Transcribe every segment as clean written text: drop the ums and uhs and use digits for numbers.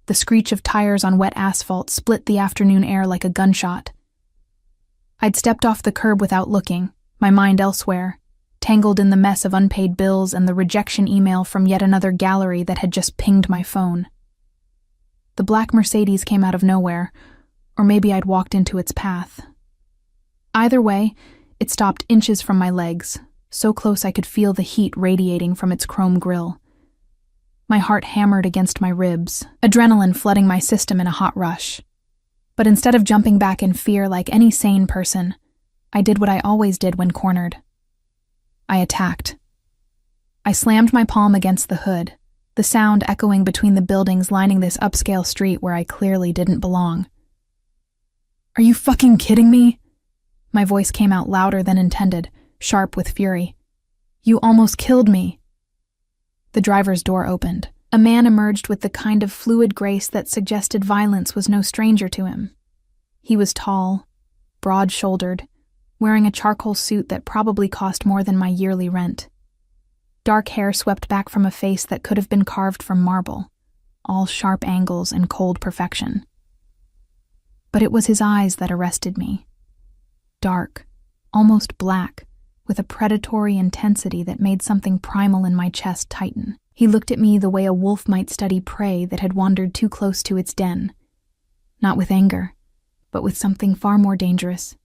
The screech of tires on wet asphalt split the afternoon air like a gunshot. I'd stepped off the curb without looking, my mind elsewhere, tangled in the mess of unpaid bills and the rejection email from yet another gallery that had just pinged my phone. The black Mercedes came out of nowhere, or maybe I'd walked into its path. Either way, it stopped inches from my legs, so close I could feel the heat radiating from its chrome grille. My heart hammered against my ribs, adrenaline flooding my system in a hot rush. But instead of jumping back in fear like any sane person, I did what I always did when cornered. I attacked. I slammed my palm against the hood, the sound echoing between the buildings lining this upscale street where I clearly didn't belong. "Are you fucking kidding me?" My voice came out louder than intended, sharp with fury. "You almost killed me." The driver's door opened. A man emerged with the kind of fluid grace that suggested violence was no stranger to him. He was tall, broad-shouldered, wearing a charcoal suit that probably cost more than my yearly rent. Dark hair swept back from a face that could have been carved from marble, all sharp angles and cold perfection. But it was his eyes that arrested me. Dark, almost black, with a predatory intensity that made something primal in my chest tighten. He looked at me the way a wolf might study prey that had wandered too close to its den. Not with anger, but with something far more dangerous.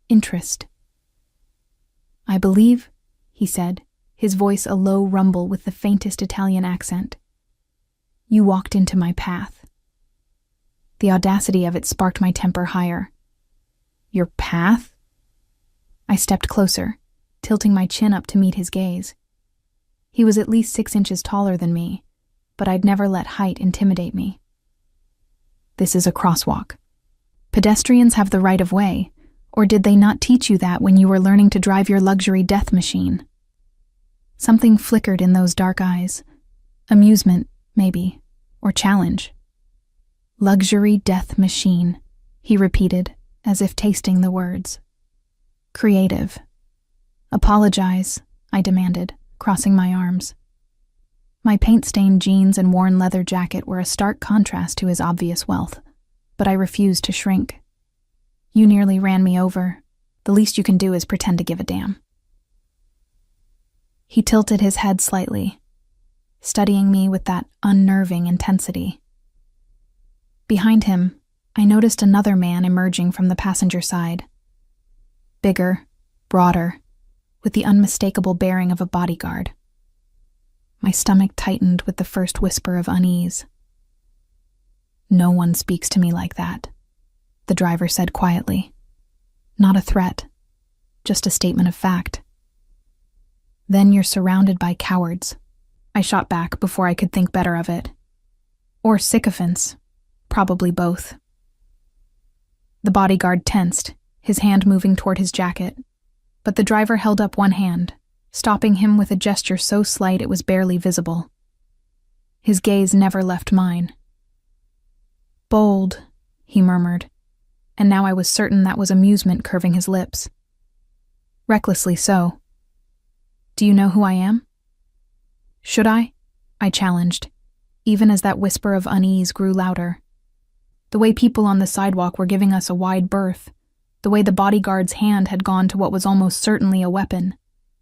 Interest. "I believe," he said, his voice a low rumble with the faintest Italian accent, "you walked into my path." The audacity of it sparked my temper higher. "Your path?" I stepped closer, tilting my chin up to meet his gaze. He was at least 6 inches taller than me, but I'd never let height intimidate me. "This is a crosswalk. Pedestrians have the right of way, or did they not teach you that when you were learning to drive your luxury death machine?" Something flickered in those dark eyes. Amusement, maybe, or challenge. "Luxury death machine," he repeated, as if tasting the words. "Creative." "Apologize," I demanded, crossing my arms. My paint-stained jeans and worn leather jacket were a stark contrast to his obvious wealth, but I refused to shrink. "You nearly ran me over. The least you can do is pretend to give a damn." He tilted his head slightly, studying me with that unnerving intensity. Behind him, I noticed another man emerging from the passenger side. Bigger, broader, with the unmistakable bearing of a bodyguard. My stomach tightened with the first whisper of unease. "No one speaks to me like that," the driver said quietly. Not a threat, just a statement of fact. "Then you're surrounded by cowards," I shot back before I could think better of it. "Or sycophants, probably both." The bodyguard tensed, his hand moving toward his jacket, but the driver held up one hand, stopping him with a gesture so slight it was barely visible. His gaze never left mine. "Bold," he murmured, and now I was certain that was amusement curving his lips. Recklessly so. "Do you know who I am?" "Should I?" I challenged, even as that whisper of unease grew louder. The way people on the sidewalk were giving us a wide berth, the way the bodyguard's hand had gone to what was almost certainly a weapon,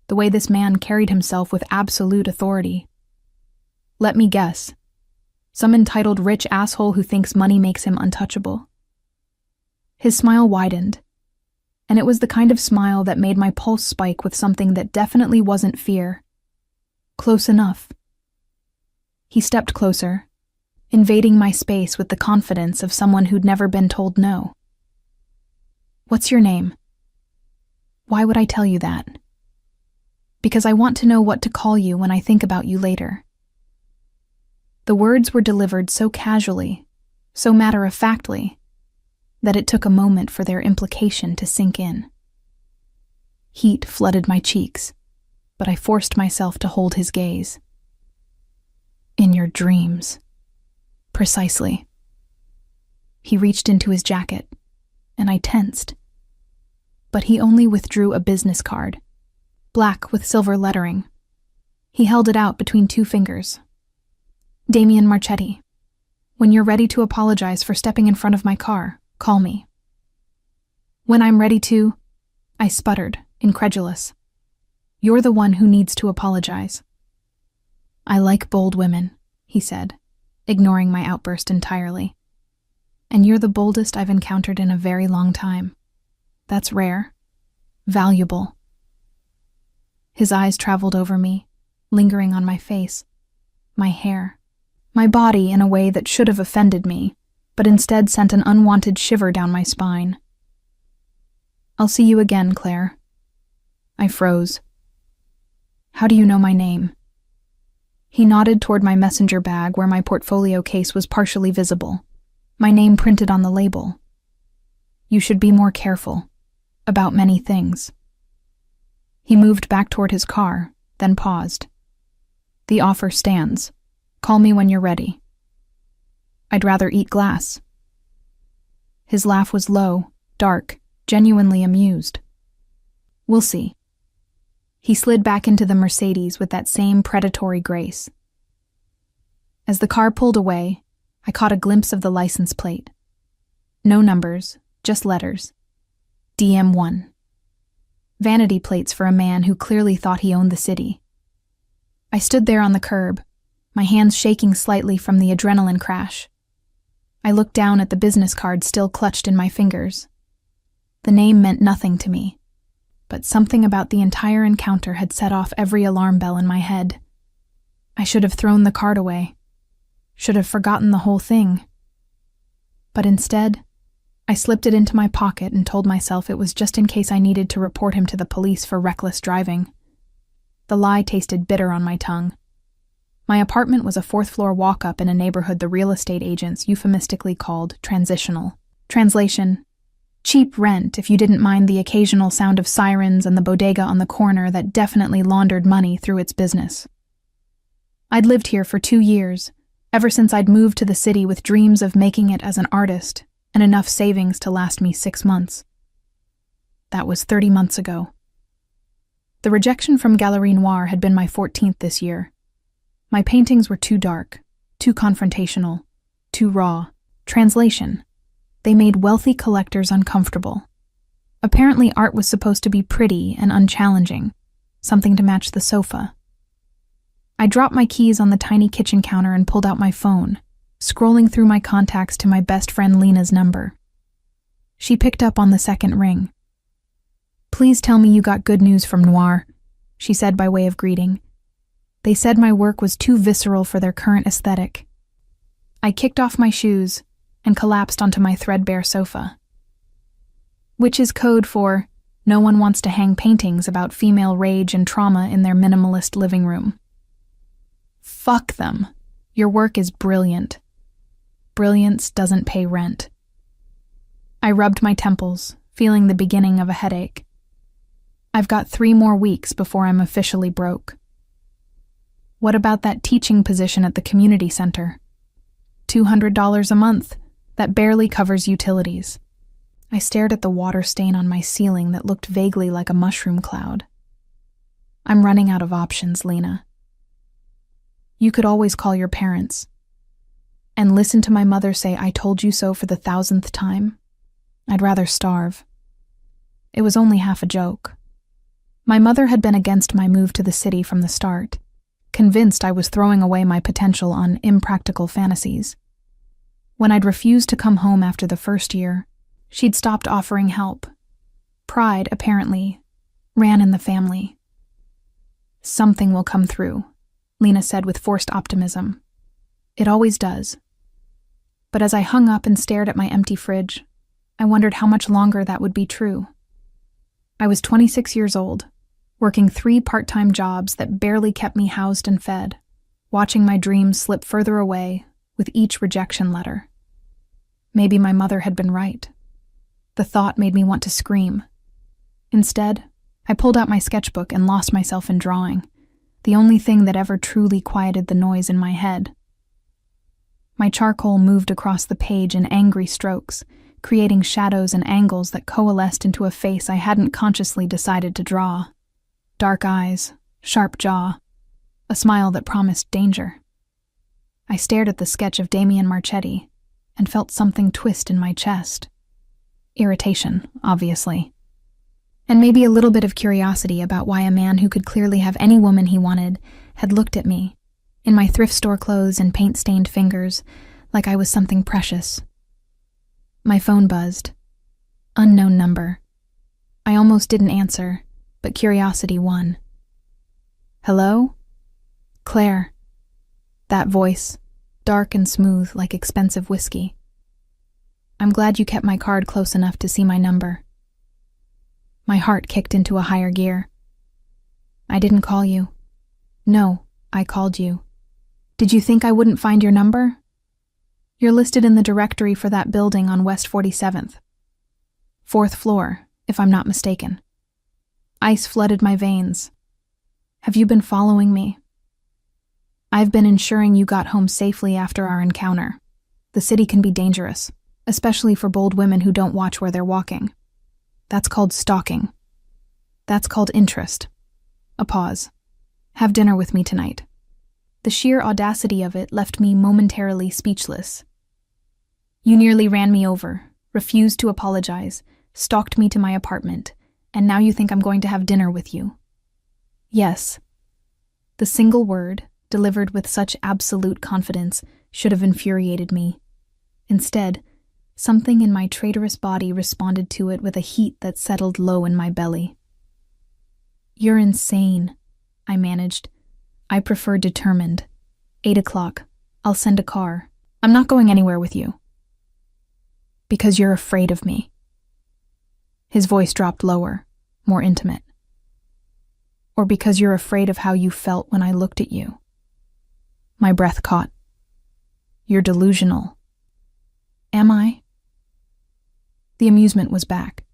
the way this man carried himself with absolute authority. "Let me guess. Some entitled rich asshole who thinks money makes him untouchable." His smile widened, and it was the kind of smile that made my pulse spike with something that definitely wasn't fear. Close enough. He stepped closer, invading my space with the confidence of someone who'd never been told no. "What's your name?" "Why would I tell you that?" "Because I want to know what to call you when I think about you later." The words were delivered so casually, so matter-of-factly, that it took a moment for their implication to sink in. Heat flooded my cheeks, but I forced myself to hold his gaze. "In your dreams." Precisely. He reached into his jacket, and I tensed. But he only withdrew a business card, black with silver lettering. He held it out between 2 fingers. "Damien Marchetti. When you're ready to apologize for stepping in front of my car, call me. When I'm ready to, I sputtered, incredulous. You're the one who needs to apologize. I like bold women, he said, ignoring my outburst entirely. And you're the boldest I've encountered in a very long time. That's rare. Valuable. His eyes traveled over me, lingering on my face, my hair, my body in a way that should have offended me, but instead sent an unwanted shiver down my spine. I'll see you again, Claire. I froze. How do you know my name? He nodded toward my messenger bag where my portfolio case was partially visible, my name printed on the label. You should be more careful about many things. He moved back toward his car, then paused. The offer stands. Call me when you're ready. I'd rather eat glass. His laugh was low, dark, genuinely amused. We'll see. He slid back into the Mercedes with that same predatory grace. As the car pulled away, I caught a glimpse of the license plate. No numbers, just letters. DM1. Vanity plates for a man who clearly thought he owned the city. I stood there on the curb, my hands shaking slightly from the adrenaline crash. I looked down at the business card still clutched in my fingers. The name meant nothing to me, but something about the entire encounter had set off every alarm bell in my head. I should have thrown the card away, should have forgotten the whole thing. But instead, I slipped it into my pocket and told myself it was just in case I needed to report him to the police for reckless driving. The lie tasted bitter on my tongue. My apartment was a fourth-floor walk-up in a neighborhood the real estate agents euphemistically called transitional. Translation: cheap rent if you didn't mind the occasional sound of sirens and the bodega on the corner that definitely laundered money through its business. I'd lived here for 2 years, ever since I'd moved to the city with dreams of making it as an artist and enough savings to last me 6 months. That was 30 months ago. The rejection from Galerie Noire had been my 14th this year. My paintings were too dark, too confrontational, too raw. Translation: they made wealthy collectors uncomfortable. Apparently art was supposed to be pretty and unchallenging, something to match the sofa. I dropped my keys on the tiny kitchen counter and pulled out my phone, scrolling through my contacts to my best friend Lena's number. She picked up on the second ring. "Please tell me you got good news from Noir," she said by way of greeting. They said my work was too visceral for their current aesthetic. I kicked off my shoes and collapsed onto my threadbare sofa. Which is code for, no one wants to hang paintings about female rage and trauma in their minimalist living room. Fuck them. Your work is brilliant. Brilliance doesn't pay rent. I rubbed my temples, feeling the beginning of a headache. I've got 3 more weeks before I'm officially broke. What about that teaching position at the community center? $200 a month. That barely covers utilities. I stared at the water stain on my ceiling that looked vaguely like a mushroom cloud. I'm running out of options, Lena. You could always call your parents and listen to my mother say I told you so for the 1,000th time. I'd rather starve. It was only half a joke. My mother had been against my move to the city from the start, convinced I was throwing away my potential on impractical fantasies. When I'd refused to come home after the first year, she'd stopped offering help. Pride, apparently, ran in the family. Something will come through, Lena said with forced optimism. It always does. But as I hung up and stared at my empty fridge, I wondered how much longer that would be true. I was 26 years old, working 3 part-time jobs that barely kept me housed and fed, watching my dreams slip further away with each rejection letter. Maybe my mother had been right. The thought made me want to scream. Instead, I pulled out my sketchbook and lost myself in drawing, the only thing that ever truly quieted the noise in my head. My charcoal moved across the page in angry strokes, creating shadows and angles that coalesced into a face I hadn't consciously decided to draw. Dark eyes, sharp jaw, a smile that promised danger. I stared at the sketch of Damien Marchetti and felt something twist in my chest. Irritation, obviously. And maybe a little bit of curiosity about why a man who could clearly have any woman he wanted had looked at me, in my thrift store clothes and paint-stained fingers, like I was something precious. My phone buzzed. Unknown number. I almost didn't answer, but curiosity won. Hello? Claire. That voice, dark and smooth like expensive whiskey. I'm glad you kept my card close enough to see my number. My heart kicked into a higher gear. I didn't call you. No, I called you. Did you think I wouldn't find your number? You're listed in the directory for that building on West 47th. 4th floor, if I'm not mistaken. Ice flooded my veins. Have you been following me? I've been ensuring you got home safely after our encounter. The city can be dangerous, especially for bold women who don't watch where they're walking. That's called stalking. That's called interest. A pause. Have dinner with me tonight. The sheer audacity of it left me momentarily speechless. You nearly ran me over, refused to apologize, stalked me to my apartment, and now you think I'm going to have dinner with you. Yes. The single word, delivered with such absolute confidence, should have infuriated me. Instead, something in my traitorous body responded to it with a heat that settled low in my belly. You're insane, I managed. I prefer determined. 8 o'clock. I'll send a car. I'm not going anywhere with you. Because you're afraid of me. His voice dropped lower, more intimate. Or because you're afraid of how you felt when I looked at you. My breath caught. You're delusional. Am I? The amusement was back.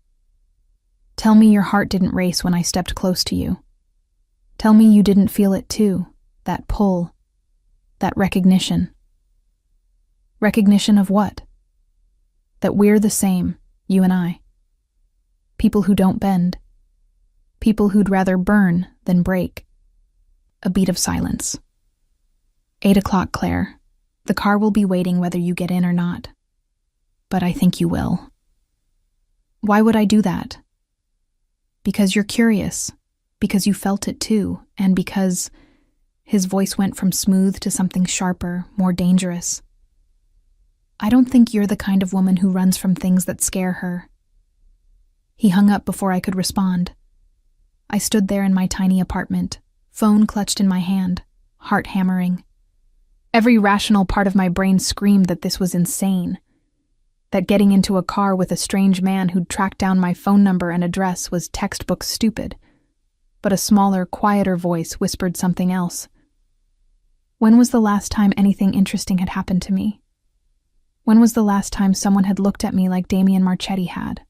Tell me your heart didn't race when I stepped close to you. Tell me you didn't feel it too, that pull, that recognition. Recognition of what? That we're the same, you and I. People who don't bend. People who'd rather burn than break. A beat of silence. 8 o'clock, Claire. The car will be waiting whether you get in or not. But I think you will. Why would I do that? Because you're curious. Because you felt it too, and because his voice went from smooth to something sharper, more dangerous. I don't think you're the kind of woman who runs from things that scare her. He hung up before I could respond. I stood there in my tiny apartment, phone clutched in my hand, heart hammering. Every rational part of my brain screamed that this was insane, that getting into a car with a strange man who'd tracked down my phone number and address was textbook stupid. But a smaller, quieter voice whispered something else. When was the last time anything interesting had happened to me? When was the last time someone had looked at me like Damien Marchetti had?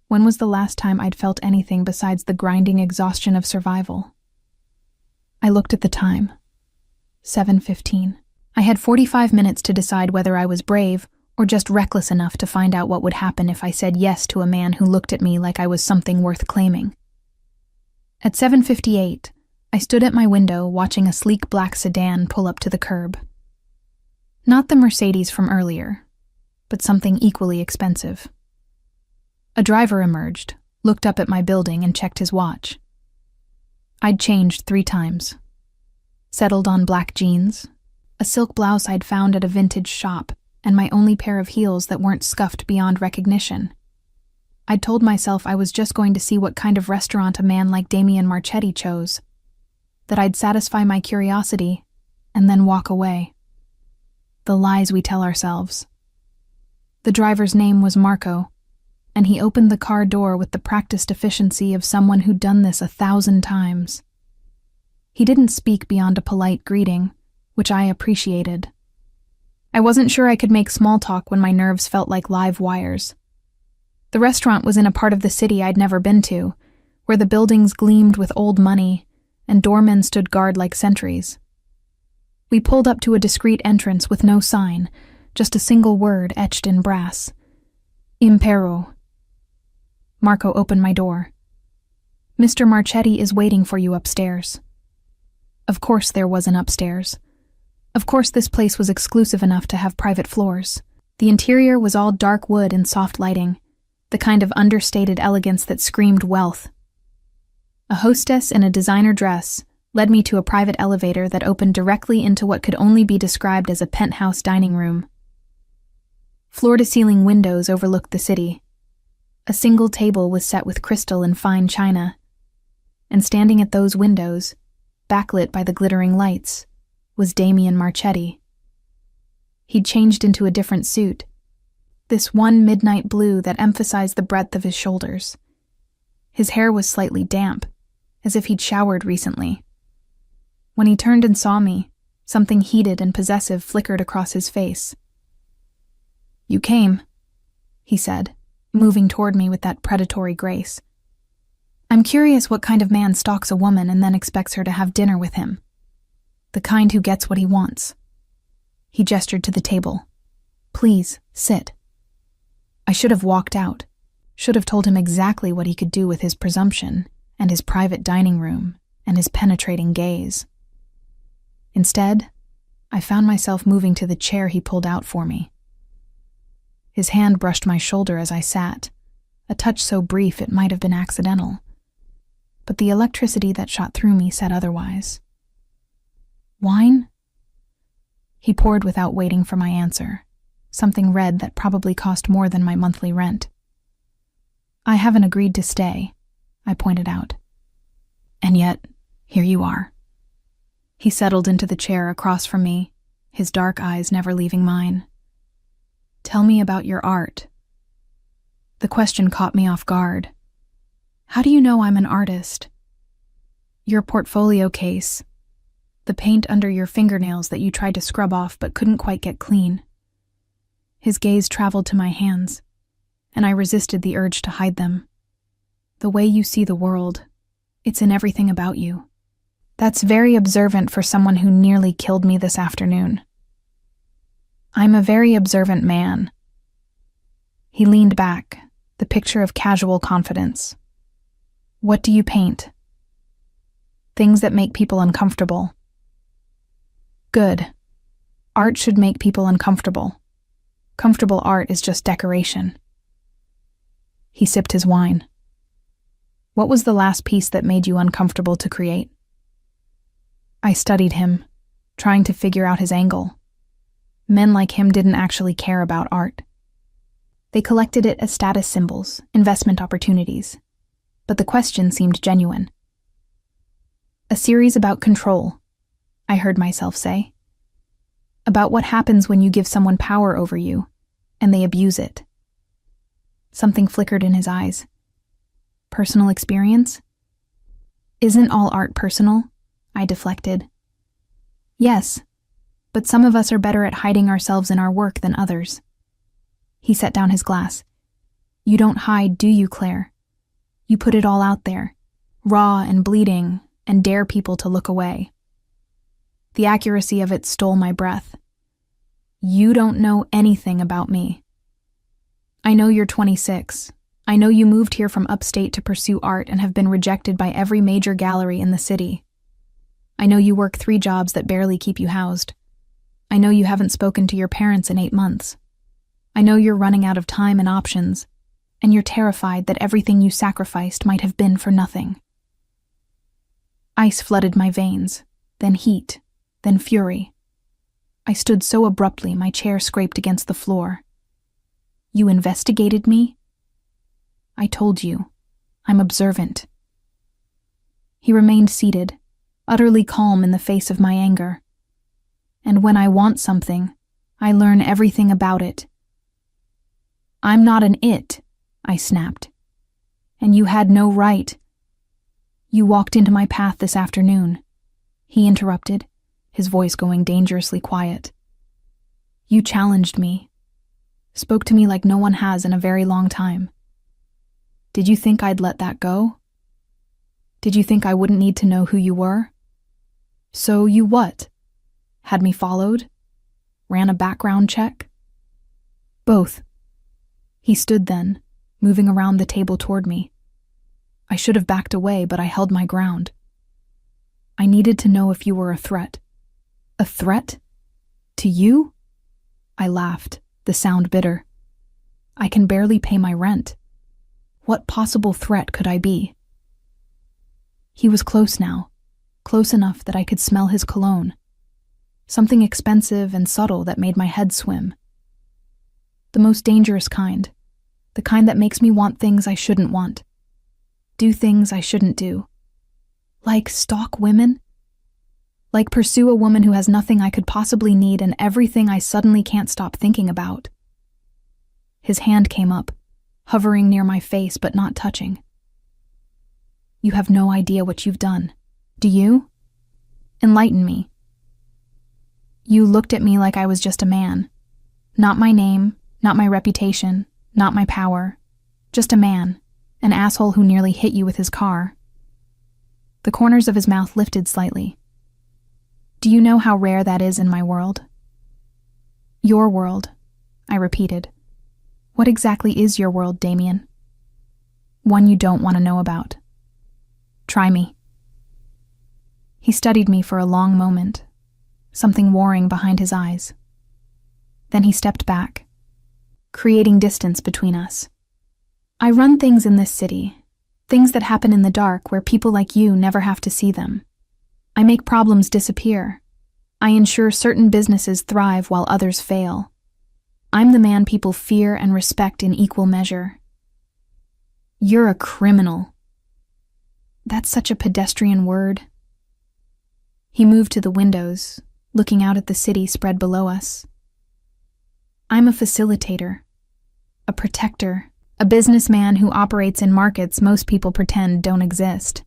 When was the last time I'd felt anything besides the grinding exhaustion of survival? I looked at the time. 7:15. I had 45 minutes to decide whether I was brave or just reckless enough to find out what would happen if I said yes to a man who looked at me like I was something worth claiming. At 7:58, I stood at my window watching a sleek black sedan pull up to the curb. Not the Mercedes from earlier, but something equally expensive. A driver emerged, looked up at my building and checked his watch. I'd changed 3 times. Settled on black jeans, a silk blouse I'd found at a vintage shop, and my only pair of heels that weren't scuffed beyond recognition. I'd told myself I was just going to see what kind of restaurant a man like Damien Marchetti chose, that I'd satisfy my curiosity and then walk away. The lies we tell ourselves. The driver's name was Marco, and he opened the car door with the practiced efficiency of someone who'd done this 1,000 times. He didn't speak beyond a polite greeting, which I appreciated. I wasn't sure I could make small talk when my nerves felt like live wires. The restaurant was in a part of the city I'd never been to, where the buildings gleamed with old money and doormen stood guard like sentries. We pulled up to a discreet entrance with no sign, just a single word etched in brass. Impero. Marco opened my door. Mr. Marchetti is waiting for you upstairs. Of course there was an upstairs. Of course, this place was exclusive enough to have private floors. The interior was all dark wood and soft lighting, the kind of understated elegance that screamed wealth. A hostess in a designer dress led me to a private elevator that opened directly into what could only be described as a penthouse dining room. Floor-to-ceiling windows overlooked the city. A single table was set with crystal and fine china, and standing at those windows, backlit by the glittering lights, was Damien Marchetti. He'd changed into a different suit, this one midnight blue that emphasized the breadth of his shoulders. His hair was slightly damp, as if he'd showered recently. When he turned and saw me, something heated and possessive flickered across his face. "You came," he said, moving toward me with that predatory grace. "I'm curious what kind of man stalks a woman and then expects her to have dinner with him. The kind who gets what he wants." He gestured to the table. "Please, sit." I should have walked out, should have told him exactly what he could do with his presumption and his private dining room and his penetrating gaze. Instead, I found myself moving to the chair he pulled out for me. His hand brushed my shoulder as I sat, a touch so brief it might have been accidental. But the electricity that shot through me said otherwise. "Wine?" He poured without waiting for my answer, something red that probably cost more than my monthly rent. "I haven't agreed to stay," I pointed out. "And yet, here you are." He settled into the chair across from me, his dark eyes never leaving mine. "Tell me about your art." The question caught me off guard. "How do you know I'm an artist?" "Your portfolio case. The paint under your fingernails that you tried to scrub off but couldn't quite get clean." His gaze traveled to my hands, and I resisted the urge to hide them. "The way you see the world, it's in everything about you. That's very observant for someone who nearly killed me this afternoon." "I'm a very observant man." He leaned back, the picture of casual confidence. "What do you paint?" "Things that make people uncomfortable." "Good. Art should make people uncomfortable. Comfortable art is just decoration." He sipped his wine. "What was the last piece that made you uncomfortable to create?" I studied him, trying to figure out his angle. Men like him didn't actually care about art. They collected it as status symbols, investment opportunities. But the question seemed genuine. "A series about control," I heard myself say. "About what happens when you give someone power over you, and they abuse it." Something flickered in his eyes. "Personal experience?" "Isn't all art personal?" I deflected. "Yes, but some of us are better at hiding ourselves in our work than others." He set down his glass. "You don't hide, do you, Claire? You put it all out there, raw and bleeding, and dare people to look away." The accuracy of it stole my breath. "You don't know anything about me. I know you're 26. I know you moved here from upstate to pursue art and have been rejected by every major gallery in the city. I know you work 3 jobs that barely keep you housed. I know you haven't spoken to your parents in 8 months. I know you're running out of time and options, and you're terrified that everything you sacrificed might have been for nothing." Ice flooded my veins, then heat, then fury. I stood so abruptly my chair scraped against the floor. "You investigated me?" "I told you. I'm observant." He remained seated, utterly calm in the face of my anger. "And when I want something, I learn everything about it." "I'm not an it," I snapped. "And you had no right." "You walked into my path this afternoon," he interrupted, his voice going dangerously quiet. "You challenged me, spoke to me like no one has in a very long time. Did you think I'd let that go? Did you think I wouldn't need to know who you were? So you what? Had me followed? Ran a background check?" "Both." He stood then, moving around the table toward me. I should have backed away, but I held my ground. "I needed to know if you were a threat." "A threat?" To you? I laughed, the sound bitter. I can barely pay my rent. What possible threat could I be? He was close now, close enough that I could smell his cologne. Something expensive and subtle that made my head swim. The most dangerous kind. The kind that makes me want things I shouldn't want. Do things I shouldn't do. Like stalk women? Like pursue a woman who has nothing I could possibly need and everything I suddenly can't stop thinking about. His hand came up, hovering near my face but not touching. You have no idea what you've done. Do you? Enlighten me. You looked at me like I was just a man. Not my name, not my reputation, not my power. Just a man, an asshole who nearly hit you with his car. The corners of his mouth lifted slightly. Do you know how rare that is in my world? Your world, I repeated. What exactly is your world, Damien? One you don't want to know about. Try me. He studied me for a long moment, something warring behind his eyes. Then he stepped back, creating distance between us. I run things in this city, things that happen in the dark where people like you never have to see them. I make problems disappear. I ensure certain businesses thrive while others fail. I'm the man people fear and respect in equal measure. You're a criminal. That's such a pedestrian word. He moved to the windows, looking out at the city spread below us. I'm a facilitator, a protector, a businessman who operates in markets most people pretend don't exist.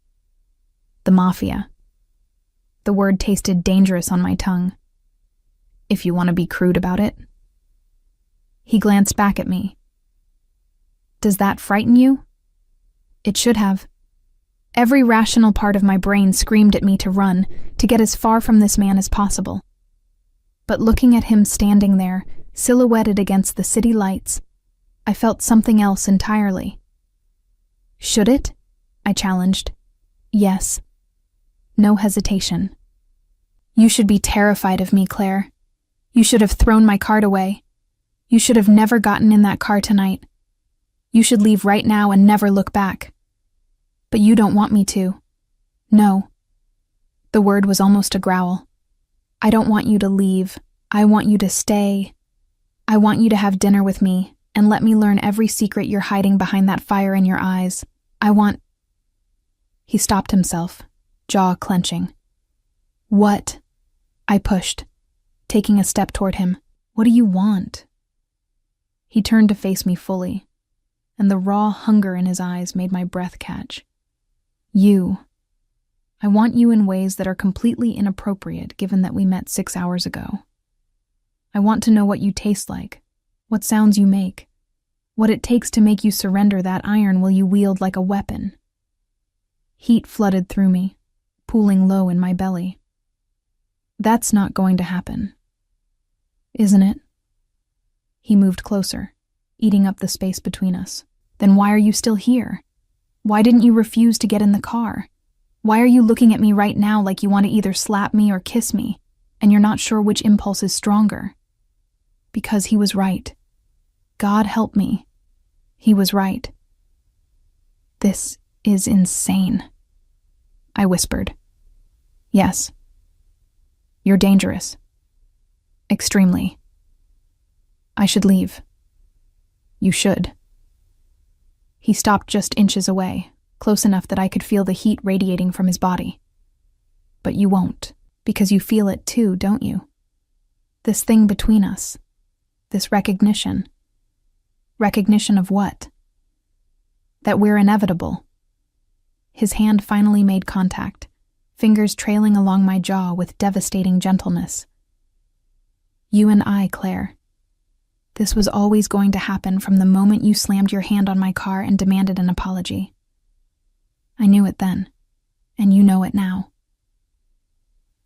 The Mafia. The word tasted dangerous on my tongue. If you want to be crude about it. He glanced back at me. Does that frighten you? It should have. Every rational part of my brain screamed at me to run, to get as far from this man as possible. But looking at him standing there, silhouetted against the city lights, I felt something else entirely. Should it? I challenged. Yes. No hesitation. You should be terrified of me, Claire. You should have thrown my card away. You should have never gotten in that car tonight. You should leave right now and never look back. But you don't want me to. No. The word was almost a growl. I don't want you to leave. I want you to stay. I want you to have dinner with me and let me learn every secret you're hiding behind that fire in your eyes. I want... He stopped himself, jaw clenching. What? I pushed, taking a step toward him. What do you want? He turned to face me fully, and the raw hunger in his eyes made my breath catch. You. I want you in ways that are completely inappropriate given that we met 6 hours ago. I want to know what you taste like, what sounds you make, what it takes to make you surrender that iron will you wield like a weapon. Heat flooded through me, pooling low in my belly. That's not going to happen. Isn't it? He moved closer, eating up the space between us. Then why are you still here? Why didn't you refuse to get in the car? Why are you looking at me right now like you want to either slap me or kiss me, and you're not sure which impulse is stronger? Because he was right. God help me. He was right. This is insane, I whispered. Yes. You're dangerous. Extremely. I should leave. You should. He stopped just inches away, close enough that I could feel the heat radiating from his body. But you won't, because you feel it too, don't you? This thing between us. This recognition. Recognition of what? That we're inevitable. His hand finally made contact, fingers trailing along my jaw with devastating gentleness. You and I, Claire. This was always going to happen from the moment you slammed your hand on my car and demanded an apology. I knew it then, and you know it now.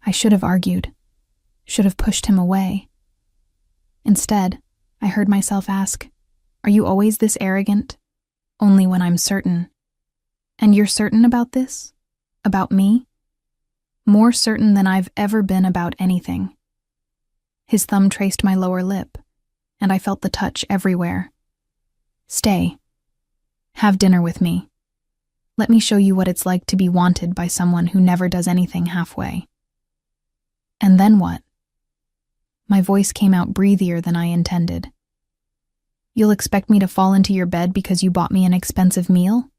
I should have argued, should have pushed him away. Instead, I heard myself ask, "Are you always this arrogant? Only when I'm certain. And you're certain about this? About me? More certain than I've ever been about anything. His thumb traced my lower lip, and I felt the touch everywhere. Stay. Have dinner with me. Let me show you what it's like to be wanted by someone who never does anything halfway. And then what? My voice came out breathier than I intended. You'll expect me to fall into your bed because you bought me an expensive meal?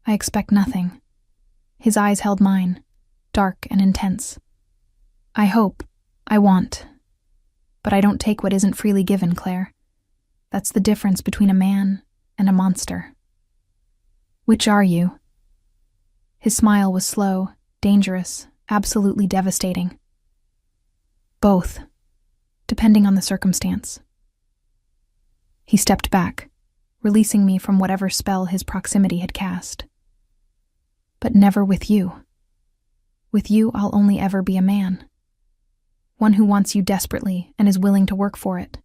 I expect nothing. His eyes held mine, dark and intense. I hope, I want. But I don't take what isn't freely given, Claire. That's the difference between a man and a monster. Which are you? His smile was slow, dangerous, absolutely devastating. Both, depending on the circumstance. He stepped back, releasing me from whatever spell his proximity had cast. But never with you. With you, I'll only ever be a man. One who wants you desperately and is willing to work for it.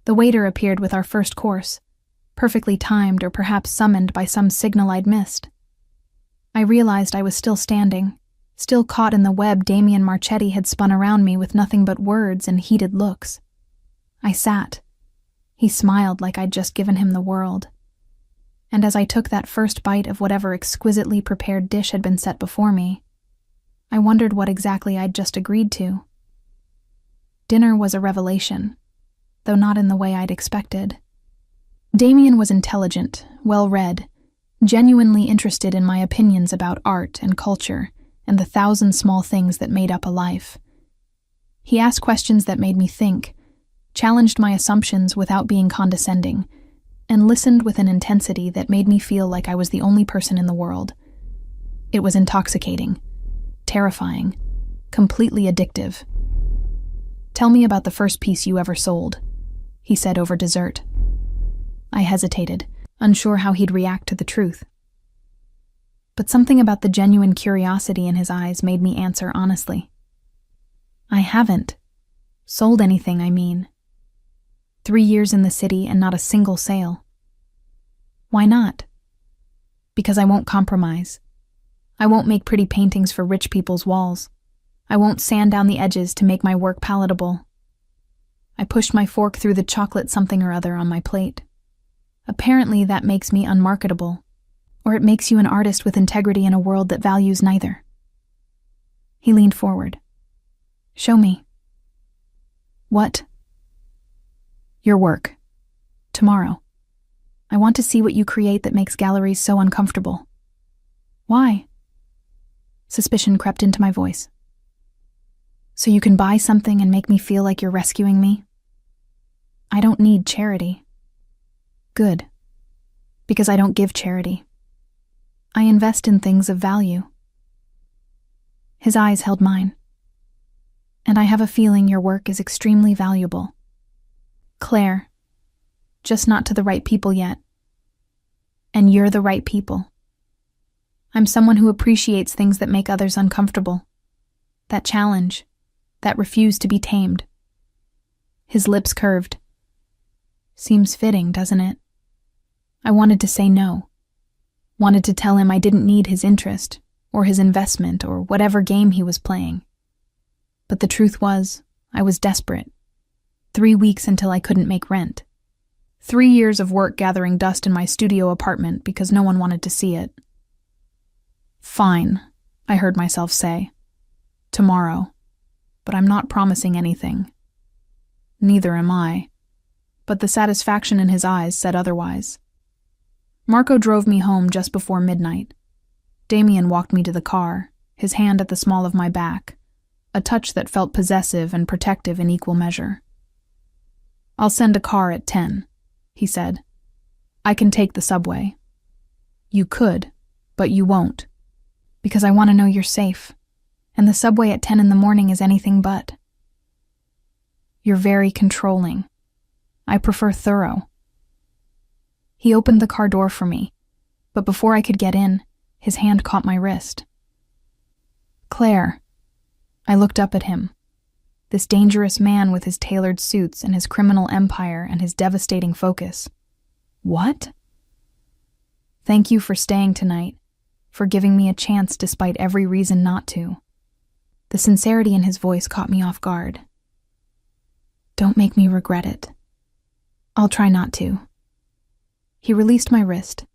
The waiter appeared with our first course, perfectly timed or perhaps summoned by some signal I'd missed. I realized I was still standing, still caught in the web Damien Marchetti had spun around me with nothing but words and heated looks. I sat. He smiled like I'd just given him the world. And as I took that first bite of whatever exquisitely prepared dish had been set before me, I wondered what exactly I'd just agreed to. Dinner was a revelation, though not in the way I'd expected. Damien was intelligent, well-read, genuinely interested in my opinions about art and culture and the thousand small things that made up a life. He asked questions that made me think, challenged my assumptions without being condescending, and listened with an intensity that made me feel like I was the only person in the world. It was intoxicating, terrifying, completely addictive. Tell me about the first piece you ever sold, he said over dessert. I hesitated, unsure how he'd react to the truth. But something about the genuine curiosity in his eyes made me answer honestly. I haven't. Sold anything, I mean. 3 years in the city and not a single sale. Why not? Because I won't compromise. I won't make pretty paintings for rich people's walls. I won't sand down the edges to make my work palatable. I pushed my fork through the chocolate something or other on my plate. Apparently that makes me unmarketable, or it makes you an artist with integrity in a world that values neither. He leaned forward. Show me. What? Your work. Tomorrow. I want to see what you create that makes galleries so uncomfortable. Why? Suspicion crept into my voice. So you can buy something and make me feel like you're rescuing me? I don't need charity. Good. Because I don't give charity. I invest in things of value. His eyes held mine. And I have a feeling your work is extremely valuable. Claire. Just not to the right people yet. And you're the right people. I'm someone who appreciates things that make others uncomfortable. That challenge. That refuse to be tamed. His lips curved. Seems fitting, doesn't it? I wanted to say no. Wanted to tell him I didn't need his interest, or his investment, or whatever game he was playing. But the truth was, I was desperate. 3 weeks until I couldn't make rent. 3 years of work gathering dust in my studio apartment because no one wanted to see it. Fine, I heard myself say. Tomorrow. But I'm not promising anything. Neither am I. But the satisfaction in his eyes said otherwise. Marco drove me home just before midnight. Damien walked me to the car, his hand at the small of my back, a touch that felt possessive and protective in equal measure. I'll send a car at 10, he said. I can take the subway. You could, but you won't. Because I want to know you're safe. And the subway at 10 in the morning is anything but. You're very controlling. I prefer thorough. He opened the car door for me, but before I could get in, his hand caught my wrist. Claire. I looked up at him. This dangerous man with his tailored suits and his criminal empire and his devastating focus. What? Thank you for staying tonight, for giving me a chance despite every reason not to. The sincerity in his voice caught me off guard. Don't make me regret it. I'll try not to. He released my wrist,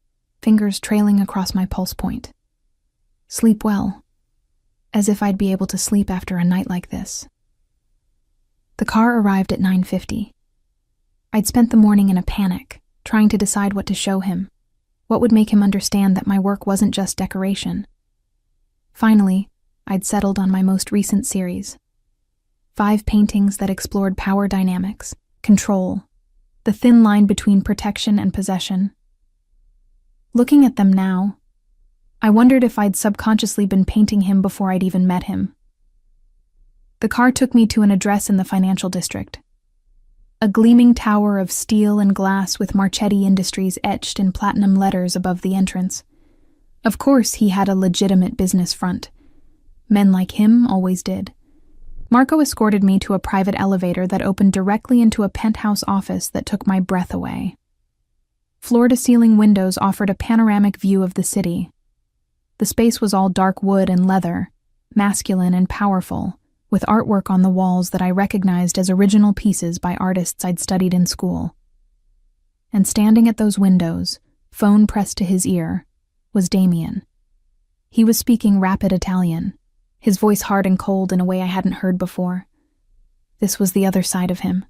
fingers trailing across my pulse point. Sleep well, as if I'd be able to sleep after a night like this. The car arrived at 9:50. I'd spent the morning in a panic, trying to decide what to show him, what would make him understand that my work wasn't just decoration. Finally, I'd settled on my most recent series. 5 paintings that explored power dynamics, control, the thin line between protection and possession. Looking at them now, I wondered if I'd subconsciously been painting him before I'd even met him. The car took me to an address in the financial district. A gleaming tower of steel and glass with Marchetti Industries etched in platinum letters above the entrance. Of course, he had a legitimate business front. Men like him always did. Marco escorted me to a private elevator that opened directly into a penthouse office that took my breath away. Floor-to-ceiling windows offered a panoramic view of the city. The space was all dark wood and leather, masculine and powerful, with artwork on the walls that I recognized as original pieces by artists I'd studied in school. And standing at those windows, phone pressed to his ear, was Damien. He was speaking rapid Italian, his voice hard and cold in a way I hadn't heard before. This was the other side of him,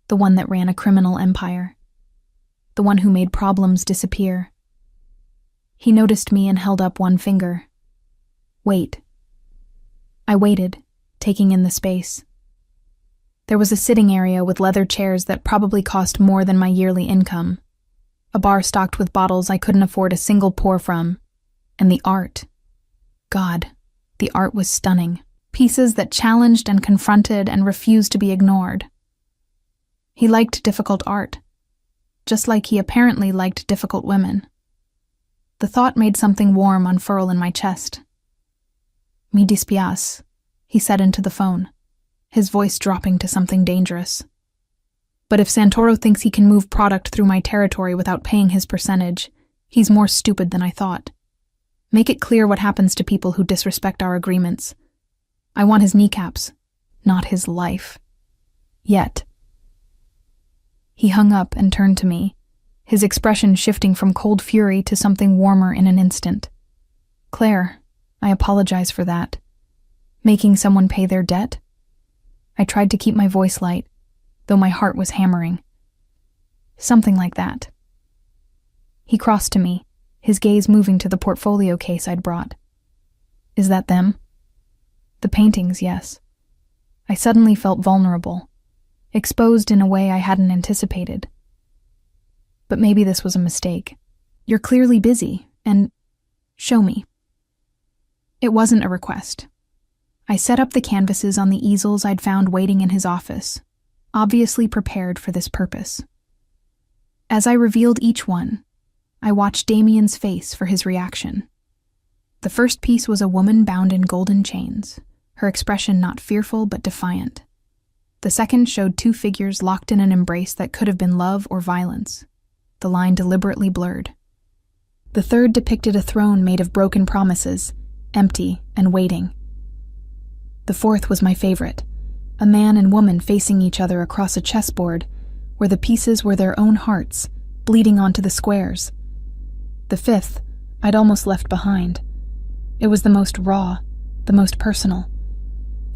the one that ran a criminal empire, the one who made problems disappear. He noticed me and held up one finger. Wait. I waited, taking in the space. There was a sitting area with leather chairs that probably cost more than my yearly income, a bar stocked with bottles I couldn't afford a single pour from, and the art. God, the art was stunning. Pieces that challenged and confronted and refused to be ignored. He liked difficult art, just like he apparently liked difficult women. The thought made something warm unfurl in my chest. Mi dispiace, he said into the phone, his voice dropping to something dangerous. But if Santoro thinks he can move product through my territory without paying his percentage, he's more stupid than I thought. Make it clear what happens to people who disrespect our agreements. I want his kneecaps, not his life. Yet. He hung up and turned to me, his expression shifting from cold fury to something warmer in an instant. Claire, I apologize for that. Making someone pay their debt? I tried to keep my voice light, though my heart was hammering. Something like that. He crossed to me, his gaze moving to the portfolio case I'd brought. Is that them? The paintings, yes. I suddenly felt vulnerable, exposed in a way I hadn't anticipated. But maybe this was a mistake. You're clearly busy, and show me. It wasn't a request. I set up the canvases on the easels I'd found waiting in his office, obviously prepared for this purpose. As I revealed each one, I watched Damien's face for his reaction. The first piece was a woman bound in golden chains, her expression not fearful but defiant. The second showed 2 figures locked in an embrace that could have been love or violence, the line deliberately blurred. The third depicted a throne made of broken promises, empty and waiting. The fourth was my favorite, a man and woman facing each other across a chessboard where the pieces were their own hearts, bleeding onto the squares. The fifth, I'd almost left behind. It was the most raw, the most personal.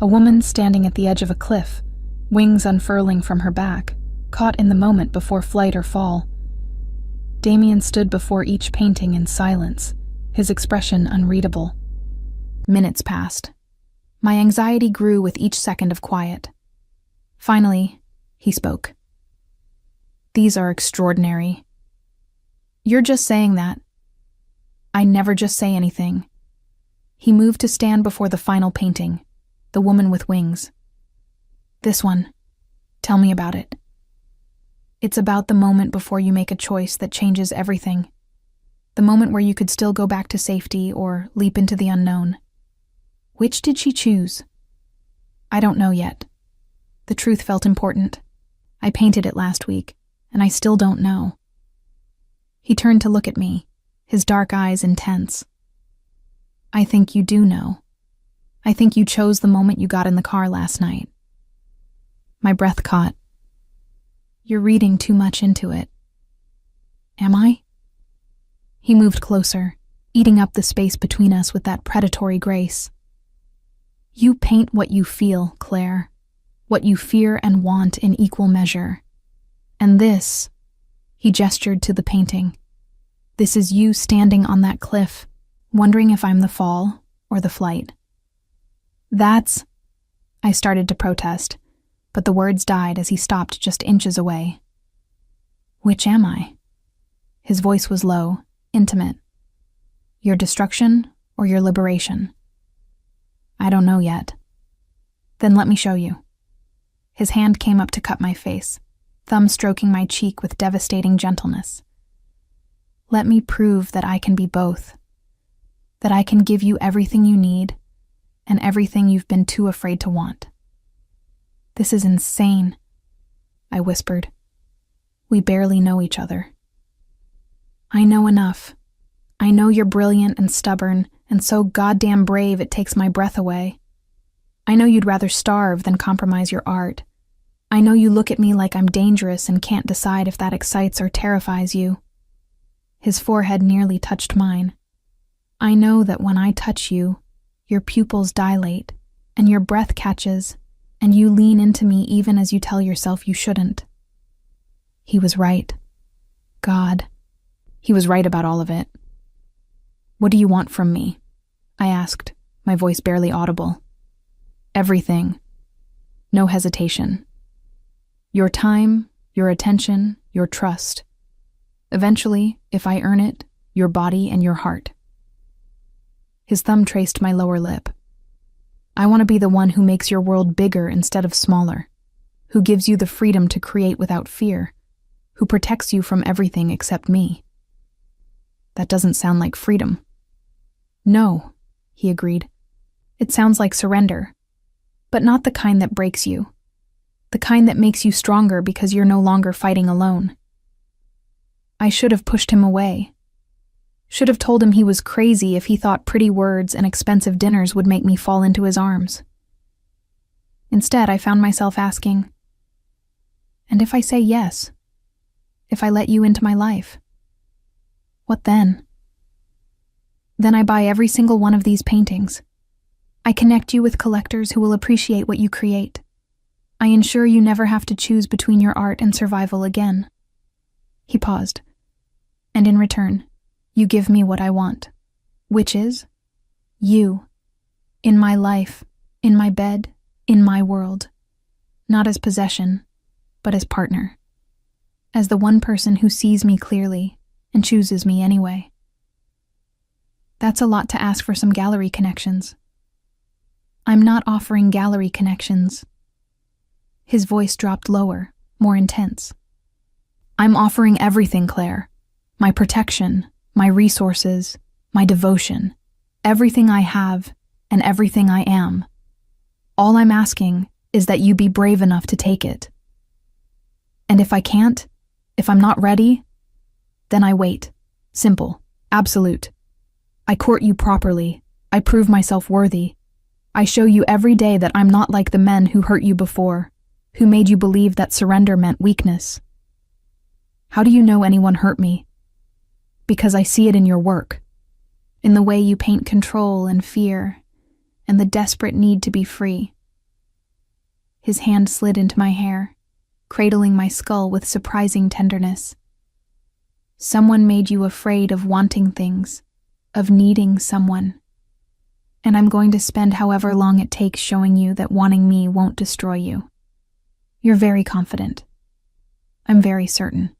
A woman standing at the edge of a cliff, wings unfurling from her back, caught in the moment before flight or fall. Damien stood before each painting in silence, his expression unreadable. Minutes passed. My anxiety grew with each second of quiet. Finally, he spoke. These are extraordinary. You're just saying that. I never just say anything. He moved to stand before the final painting, the woman with wings. This one. Tell me about it. It's about the moment before you make a choice that changes everything. The moment where you could still go back to safety or leap into the unknown. Which did she choose? I don't know yet. The truth felt important. I painted it last week, and I still don't know. He turned to look at me, his dark eyes intense. I think you do know. I think you chose the moment you got in the car last night. My breath caught. You're reading too much into it. Am I? He moved closer, eating up the space between us with that predatory grace. You paint what you feel, Claire, what you fear and want in equal measure. And this, he gestured to the painting, this is you standing on that cliff, wondering if I'm the fall or the flight. I started to protest, but the words died as he stopped just inches away. Which am I? His voice was low, intimate. Your destruction or your liberation? I don't know yet. Then let me show you. His hand came up to cut my face, thumb stroking my cheek with devastating gentleness. Let me prove that I can be both, that I can give you everything you need and everything you've been too afraid to want. This is insane, I whispered. We barely know each other. I know enough. I know you're brilliant and stubborn and so goddamn brave it takes my breath away. I know you'd rather starve than compromise your art. I know you look at me like I'm dangerous and can't decide if that excites or terrifies you. His forehead nearly touched mine. I know that when I touch you, your pupils dilate, and your breath catches, and you lean into me even as you tell yourself you shouldn't. He was right. God. He was right about all of it. What do you want from me? I asked, my voice barely audible. Everything. No hesitation. Your time, your attention, your trust. Eventually, if I earn it, your body and your heart. His thumb traced my lower lip. I want to be the one who makes your world bigger instead of smaller, who gives you the freedom to create without fear, who protects you from everything except me. That doesn't sound like freedom. No, he agreed. It sounds like surrender, but not the kind that breaks you, the kind that makes you stronger because you're no longer fighting alone. I should have pushed him away. Should have told him he was crazy if he thought pretty words and expensive dinners would make me fall into his arms. Instead, I found myself asking, and if I say yes? If I let you into my life? What then? Then I buy every single one of these paintings. I connect you with collectors who will appreciate what you create. I ensure you never have to choose between your art and survival again. He paused. And in return, you give me what I want, which is you, in my life, in my bed, in my world, not as possession, but as partner, as the one person who sees me clearly and chooses me anyway. That's a lot to ask for some gallery connections. I'm not offering gallery connections. His voice dropped lower, more intense. I'm offering everything, Claire. My protection, my resources, my devotion, everything I have and everything I am. All I'm asking is that you be brave enough to take it. And if I can't, if I'm not ready, then I wait. Simple, absolute. I court you properly. I prove myself worthy. I show you every day that I'm not like the men who hurt you before, who made you believe that surrender meant weakness. How do you know anyone hurt me? Because I see it in your work, in the way you paint control and fear, and the desperate need to be free. His hand slid into my hair, cradling my skull with surprising tenderness. Someone made you afraid of wanting things, of needing someone. And I'm going to spend however long it takes showing you that wanting me won't destroy you. You're very confident. I'm very certain.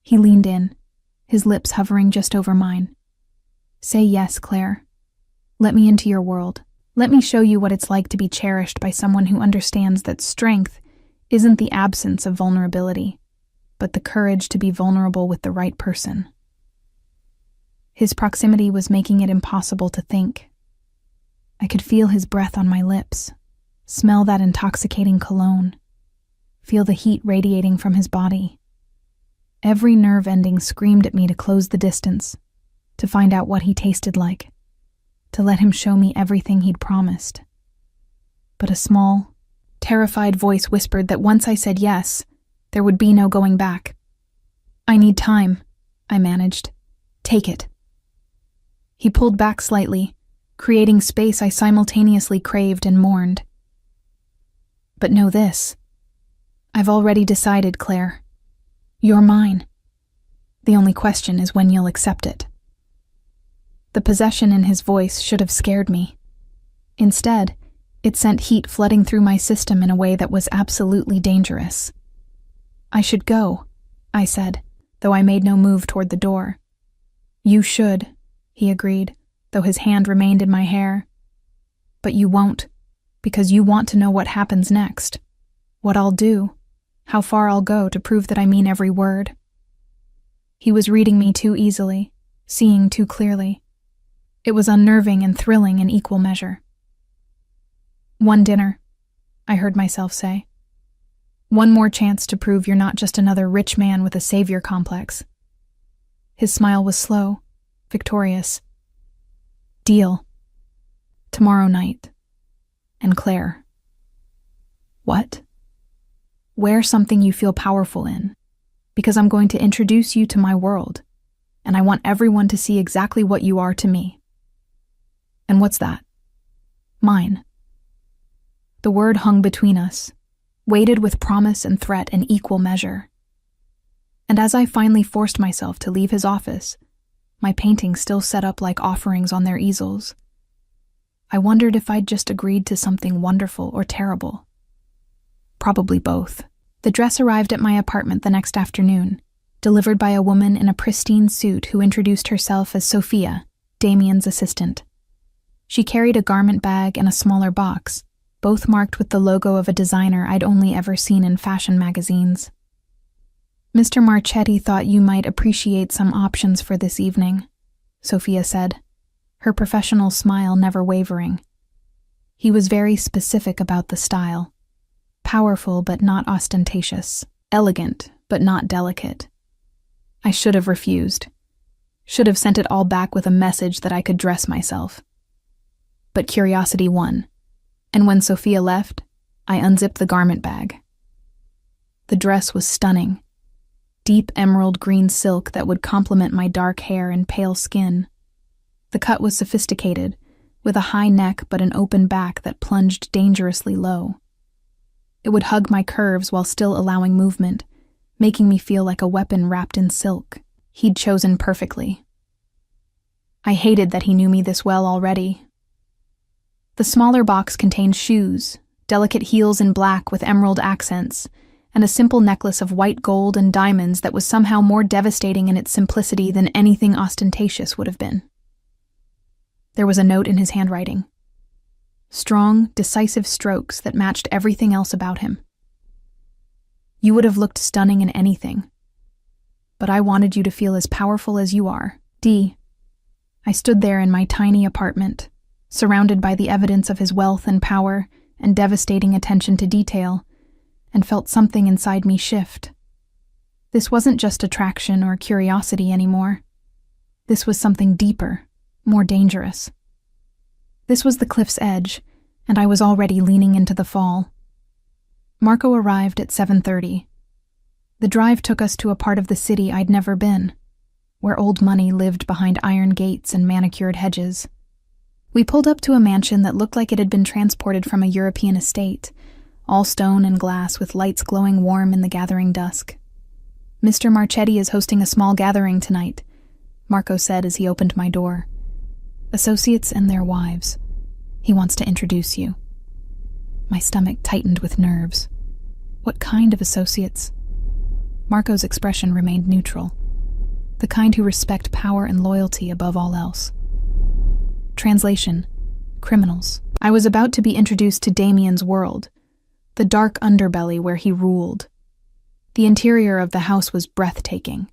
He leaned in, his lips hovering just over mine. Say yes, Claire. Let me into your world. Let me show you what it's like to be cherished by someone who understands that strength isn't the absence of vulnerability, but the courage to be vulnerable with the right person. His proximity was making it impossible to think. I could feel his breath on my lips, smell that intoxicating cologne, feel the heat radiating from his body. Every nerve ending screamed at me to close the distance, to find out what he tasted like, to let him show me everything he'd promised. But a small, terrified voice whispered that once I said yes, There would be no going back. "I need time," I managed. "Take it." He pulled back slightly, creating space I simultaneously craved and mourned. "But know this. I've already decided, Claire. You're mine. The only question is when you'll accept it." The possession in his voice should have scared me. Instead, it sent heat flooding through my system in a way that was absolutely dangerous. "I should go," I said, though I made no move toward the door. "You should," he agreed, though his hand remained in my hair. "But you won't, because you want to know what happens next. What I'll do, how far I'll go to prove that I mean every word." He was reading me too easily, seeing too clearly. It was unnerving and thrilling in equal measure. "One dinner," I heard myself say. "One more chance to prove you're not just another rich man with a savior complex." His smile was slow, victorious. "Deal. Tomorrow night. And Claire." "What?" "Wear something you feel powerful in, because I'm going to introduce you to my world, and I want everyone to see exactly what you are to me." "And what's that?" "Mine." The word hung between us, weighted with promise and threat in equal measure. And as I finally forced myself to leave his office, my paintings still set up like offerings on their easels, I wondered if I'd just agreed to something wonderful or terrible. Probably both. The dress arrived at my apartment the next afternoon, delivered by a woman in a pristine suit who introduced herself as Sophia, Damien's assistant. She carried a garment bag and a smaller box, both marked with the logo of a designer I'd only ever seen in fashion magazines. "Mr. Marchetti thought you might appreciate some options for this evening," Sophia said, her professional smile never wavering. He was very specific about the style. Powerful but not ostentatious. Elegant but not delicate. I should have refused. Should have sent it all back with a message that I could dress myself. But curiosity won, and when Sophia left, I unzipped the garment bag. The dress was stunning. Deep emerald green silk that would complement my dark hair and pale skin. The cut was sophisticated, with a high neck but an open back that plunged dangerously low. It would hug my curves while still allowing movement, making me feel like a weapon wrapped in silk. He'd chosen perfectly. I hated that he knew me this well already. The smaller box contained shoes, delicate heels in black with emerald accents, and a simple necklace of white gold and diamonds that was somehow more devastating in its simplicity than anything ostentatious would have been. There was a note in his handwriting. Strong, decisive strokes that matched everything else about him. "You would have looked stunning in anything, but I wanted you to feel as powerful as you are, D." I stood there in my tiny apartment, surrounded by the evidence of his wealth and power and devastating attention to detail, and felt something inside me shift. This wasn't just attraction or curiosity anymore. This was something deeper, more dangerous. This was the cliff's edge, and I was already leaning into the fall. Marco arrived at 7:30. The drive took us to a part of the city I'd never been, where old money lived behind iron gates and manicured hedges. We pulled up to a mansion that looked like it had been transported from a European estate, all stone and glass with lights glowing warm in the gathering dusk. "Mr. Marchetti is hosting a small gathering tonight," Marco said as he opened my door. "Associates and their wives. He wants to introduce you." My stomach tightened with nerves. What kind of associates? Marco's expression remained neutral. The kind who respect power and loyalty above all else. Translation: criminals. I was about to be introduced to Damien's world, the dark underbelly where he ruled. The interior of the house was breathtaking.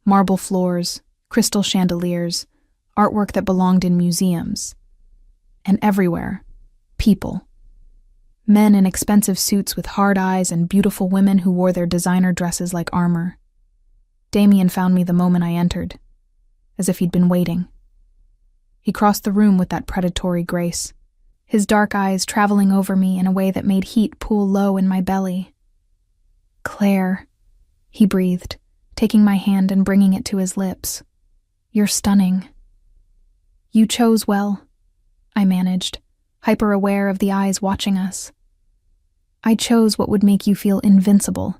Marble floors, crystal chandeliers, artwork that belonged in museums. And everywhere, people. Men in expensive suits with hard eyes and beautiful women who wore their designer dresses like armor. Damien found me the moment I entered, as if he'd been waiting. He crossed the room with that predatory grace, his dark eyes traveling over me in a way that made heat pool low in my belly. Claire, he breathed, taking my hand and bringing it to his lips. You're stunning. You chose well, I managed, hyper-aware of the eyes watching us. I chose what would make you feel invincible.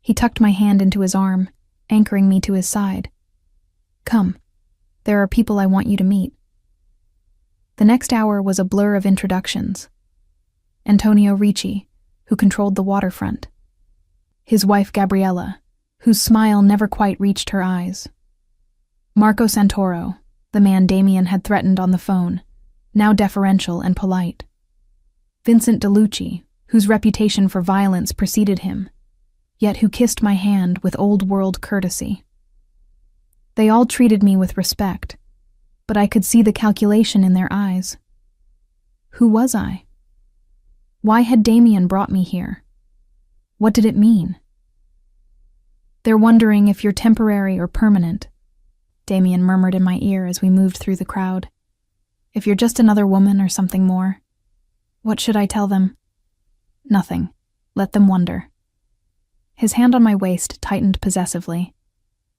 He tucked my hand into his arm, anchoring me to his side. Come, there are people I want you to meet. The next hour was a blur of introductions. Antonio Ricci, who controlled the waterfront. His wife Gabriella, whose smile never quite reached her eyes. Marco Santoro, the man Damien had threatened on the phone, now deferential and polite. Vincent DeLucci, whose reputation for violence preceded him, yet who kissed my hand with old-world courtesy. They all treated me with respect, but I could see the calculation in their eyes. Who was I? Why had Damien brought me here? What did it mean? They're wondering if you're temporary or permanent, Damien murmured in my ear as we moved through the crowd. If you're just another woman or something more. What should I tell them? Nothing. Let them wonder. His hand on my waist tightened possessively,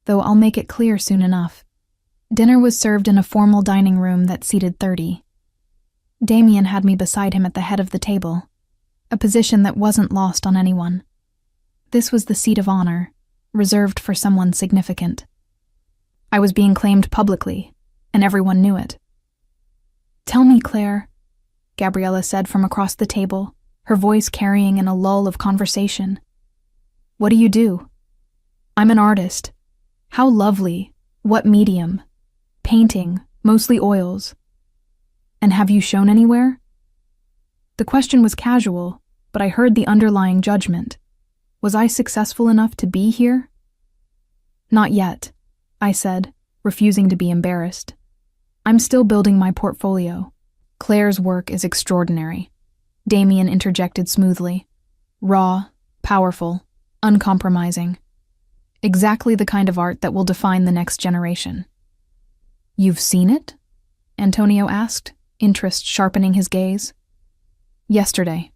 though I'll make it clear soon enough. Dinner was served in a formal dining room that seated 30. Damien had me beside him at the head of the table, a position that wasn't lost on anyone. This was the seat of honor, reserved for someone significant. I was being claimed publicly, and everyone knew it. Tell me, Claire, Gabriella said from across the table, her voice carrying in a lull of conversation. What do you do? I'm an artist. How lovely. What medium? Painting, mostly oils. And have you shown anywhere? The question was casual, but I heard the underlying judgment. Was I successful enough to be here? Not yet, I said, refusing to be embarrassed. I'm still building my portfolio. Claire's work is extraordinary, Damien interjected smoothly. Raw, powerful, uncompromising. Exactly the kind of art that will define the next generation. You've seen it? Antonio asked, interest sharpening his gaze. Yesterday.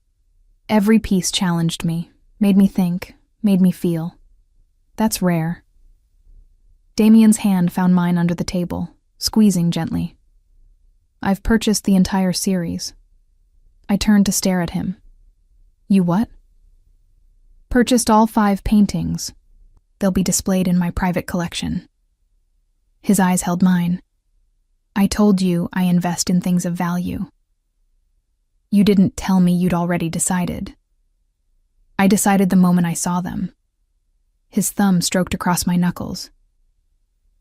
Every piece challenged me, made me think, made me feel. That's rare. Damien's hand found mine under the table, squeezing gently. I've purchased the entire series. I turned to stare at him. You what? Purchased all 5 paintings. They'll be displayed in my private collection. His eyes held mine. I told you I invest in things of value. You didn't tell me you'd already decided. I decided the moment I saw them. His thumb stroked across my knuckles.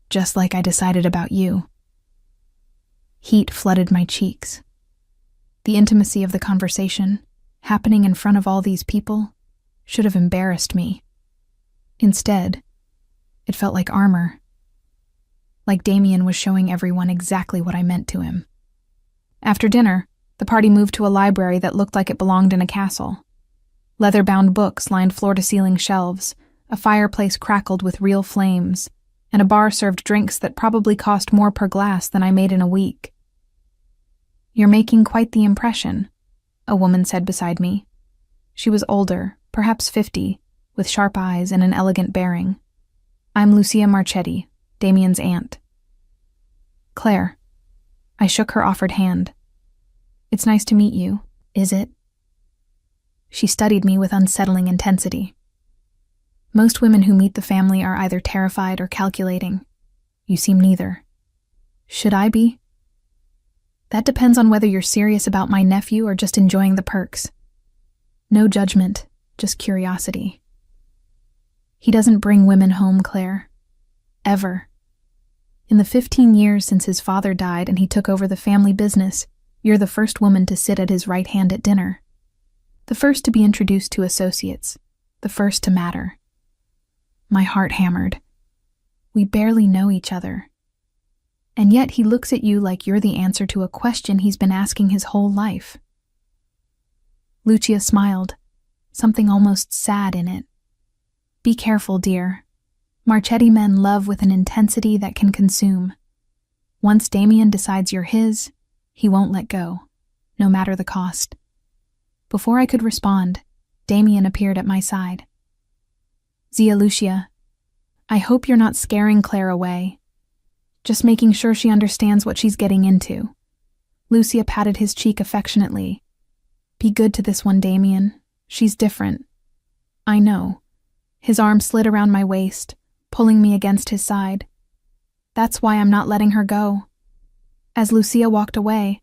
Just like I decided about you. Heat flooded my cheeks. The intimacy of the conversation, happening in front of all these people, should have embarrassed me. Instead, it felt like armor. Like Damien was showing everyone exactly what I meant to him. After dinner, the party moved to a library that looked like it belonged in a castle. Leather-bound books lined floor-to-ceiling shelves, a fireplace crackled with real flames, and a bar served drinks that probably cost more per glass than I made in a week. You're making quite the impression, a woman said beside me. She was older, perhaps 50, with sharp eyes and an elegant bearing. I'm Lucia Marchetti, Damien's aunt. Claire. I shook her offered hand. It's nice to meet you, is it? She studied me with unsettling intensity. Most women who meet the family are either terrified or calculating. You seem neither. Should I be? That depends on whether you're serious about my nephew or just enjoying the perks. No judgment, just curiosity. He doesn't bring women home, Claire. Ever. In the 15 years since his father died and he took over the family business, you're the first woman to sit at his right hand at dinner. The first to be introduced to associates. The first to matter. My heart hammered. We barely know each other. And yet he looks at you like you're the answer to a question he's been asking his whole life. Lucia smiled, something almost sad in it. Be careful, dear. Marchetti men love with an intensity that can consume. Once Damien decides you're his, he won't let go, no matter the cost. Before I could respond, Damien appeared at my side. Zia Lucia, I hope you're not scaring Claire away. Just making sure she understands what she's getting into. Lucia patted his cheek affectionately. Be good to this one, Damien. She's different. I know. His arm slid around my waist, pulling me against his side. That's why I'm not letting her go. As Lucia walked away,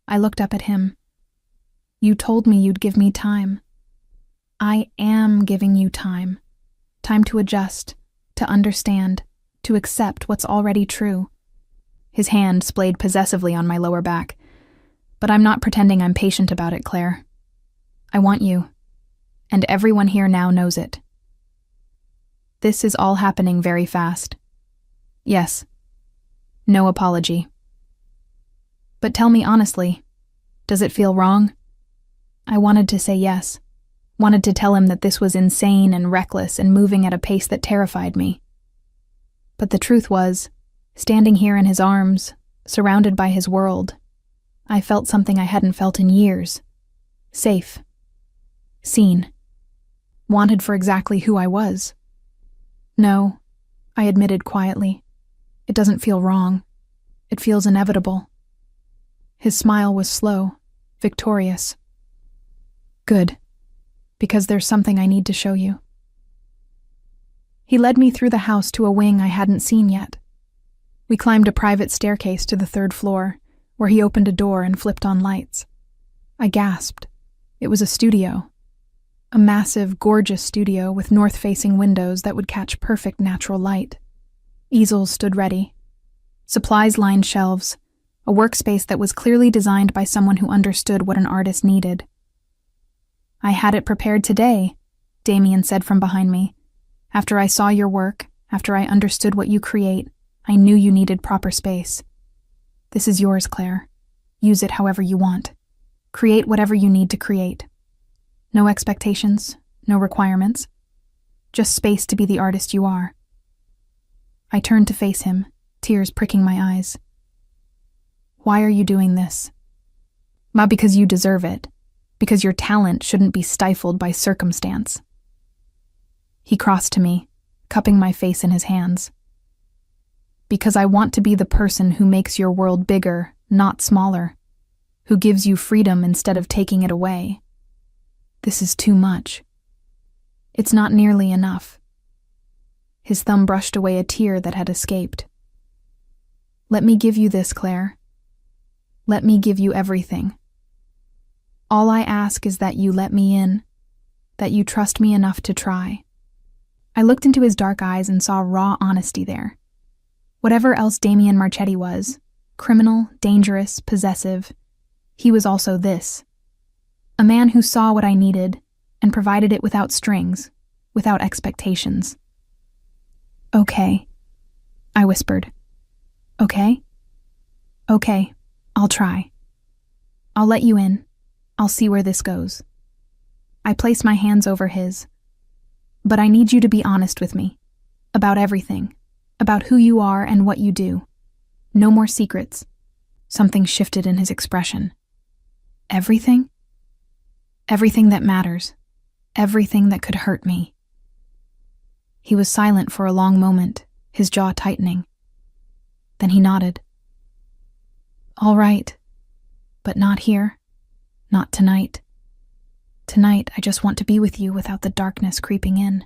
I looked up at him. You told me you'd give me time. I am giving you time. Time to adjust, to understand, to accept what's already true. His hand splayed possessively on my lower back. But I'm not pretending I'm patient about it, Claire. I want you. And everyone here now knows it. This is all happening very fast. Yes. No apology. But tell me honestly, does it feel wrong? I wanted to say yes. Wanted to tell him that this was insane and reckless and moving at a pace that terrified me. But the truth was, standing here in his arms, surrounded by his world, I felt something I hadn't felt in years. Safe. Seen. Wanted for exactly who I was. No, I admitted quietly. It doesn't feel wrong. It feels inevitable. His smile was slow, victorious. Good, because there's something I need to show you. He led me through the house to a wing I hadn't seen yet. We climbed a private staircase to the 3rd floor, where he opened a door and flipped on lights. I gasped. It was a studio. A massive, gorgeous studio with north-facing windows that would catch perfect natural light. Easels stood ready. Supplies lined shelves, a workspace that was clearly designed by someone who understood what an artist needed. I had it prepared today, Damien said from behind me. After I saw your work, after I understood what you create, I knew you needed proper space. This is yours, Claire. Use it however you want. Create whatever you need to create. No expectations, no requirements. Just space to be the artist you are. I turned to face him, tears pricking my eyes. Why are you doing this? Not because you deserve it, because your talent shouldn't be stifled by circumstance. He crossed to me, cupping my face in his hands. Because I want to be the person who makes your world bigger, not smaller, who gives you freedom instead of taking it away. This is too much. It's not nearly enough. His thumb brushed away a tear that had escaped. Let me give you this, Claire. Let me give you everything. All I ask is that you let me in, that you trust me enough to try. I looked into his dark eyes and saw raw honesty there. Whatever else Damien Marchetti was, criminal, dangerous, possessive, he was also this. A man who saw what I needed and provided it without strings, without expectations. Okay, I whispered. Okay? Okay, I'll try. I'll let you in. I'll see where this goes. I placed my hands over his. But I need you to be honest with me. About everything. About who you are and what you do. No more secrets. Something shifted in his expression. Everything? Everything that matters. Everything that could hurt me. He was silent for a long moment, his jaw tightening. Then he nodded. All right, but not here. Not tonight. Tonight, I just want to be with you without the darkness creeping in.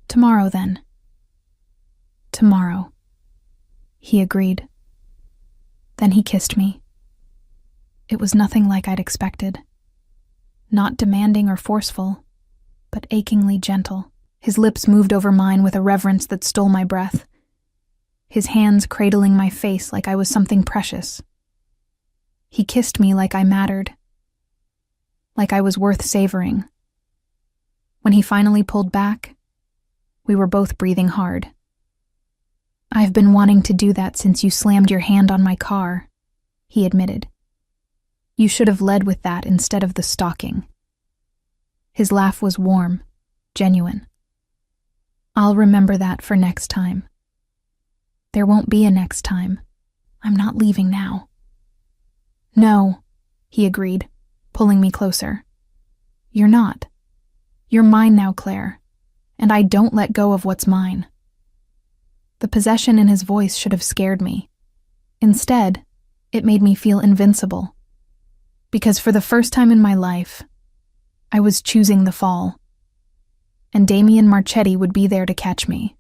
Tomorrow, then. Tomorrow. He agreed. Then he kissed me. It was nothing like I'd expected. Not demanding or forceful, but achingly gentle. His lips moved over mine with a reverence that stole my breath. His hands cradling my face like I was something precious. He kissed me like I mattered. Like I was worth savoring. When he finally pulled back, we were both breathing hard. I've been wanting to do that since you slammed your hand on my car, he admitted. You should have led with that instead of the stalking. His laugh was warm, genuine. I'll remember that for next time. There won't be a next time. I'm not leaving now. No, he agreed, pulling me closer. You're not. You're mine now, Claire. and I don't let go of what's mine. The possession in his voice should have scared me. Instead, it made me feel invincible. Because for the first time in my life, I was choosing the fall. And Damien Marchetti would be there to catch me.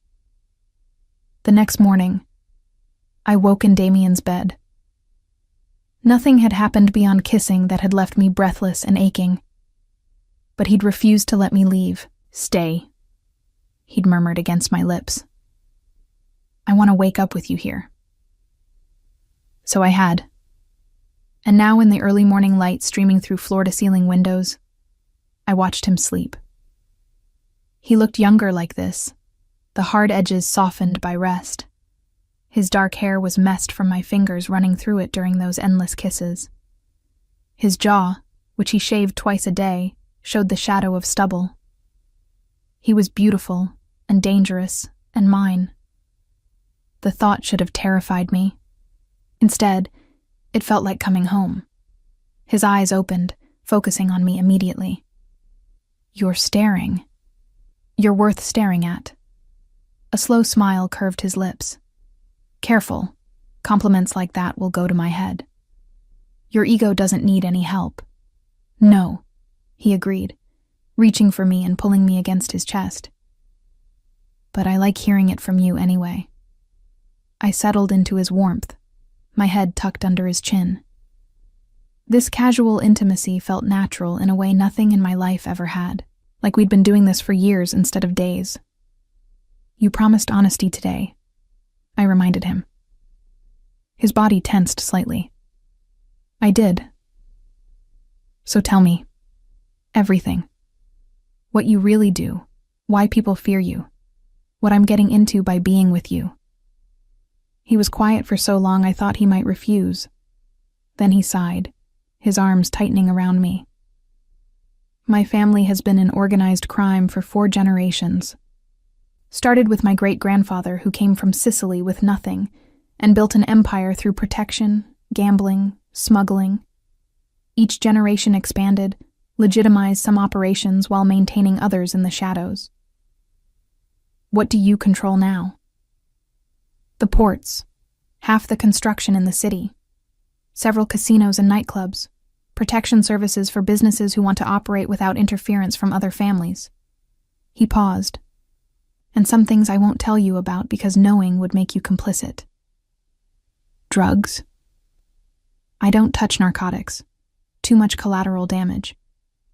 The next morning, I woke in Damien's bed. Nothing had happened beyond kissing that had left me breathless and aching. But he'd refused to let me leave. "Stay," he'd murmured against my lips. "I want to wake up with you here." So I had. And now in the early morning light streaming through floor-to-ceiling windows, I watched him sleep. He looked younger like this, the hard edges softened by rest. His dark hair was messed from my fingers running through it during those endless kisses. His jaw, which he shaved twice a day, showed the shadow of stubble. He was beautiful and dangerous and mine. The thought should have terrified me. Instead, it felt like coming home. His eyes opened, focusing on me immediately. "You're staring. You're worth staring at." A slow smile curved his lips. "Careful. Compliments like that will go to my head. Your ego doesn't need any help." "No," he agreed, reaching for me and pulling me against his chest. "But I like hearing it from you anyway." I settled into his warmth, my head tucked under his chin. This casual intimacy felt natural in a way nothing in my life ever had, like we'd been doing this for years instead of days. "You promised honesty today," I reminded him. His body tensed slightly. "I did. So tell me. Everything. What you really do, why people fear you, what I'm getting into by being with you." He was quiet for so long I thought he might refuse. Then he sighed, his arms tightening around me. "My family has been in organized crime for 4 generations. Started with my great-grandfather who came from Sicily with nothing and built an empire through protection, gambling, smuggling. Each generation expanded, legitimized some operations while maintaining others in the shadows. What do you control now?" "The ports, half the construction in the city, several casinos and nightclubs, protection services for businesses who want to operate without interference from other families." He paused. "And some things I won't tell you about because knowing would make you complicit." "Drugs?" "I don't touch narcotics. Too much collateral damage.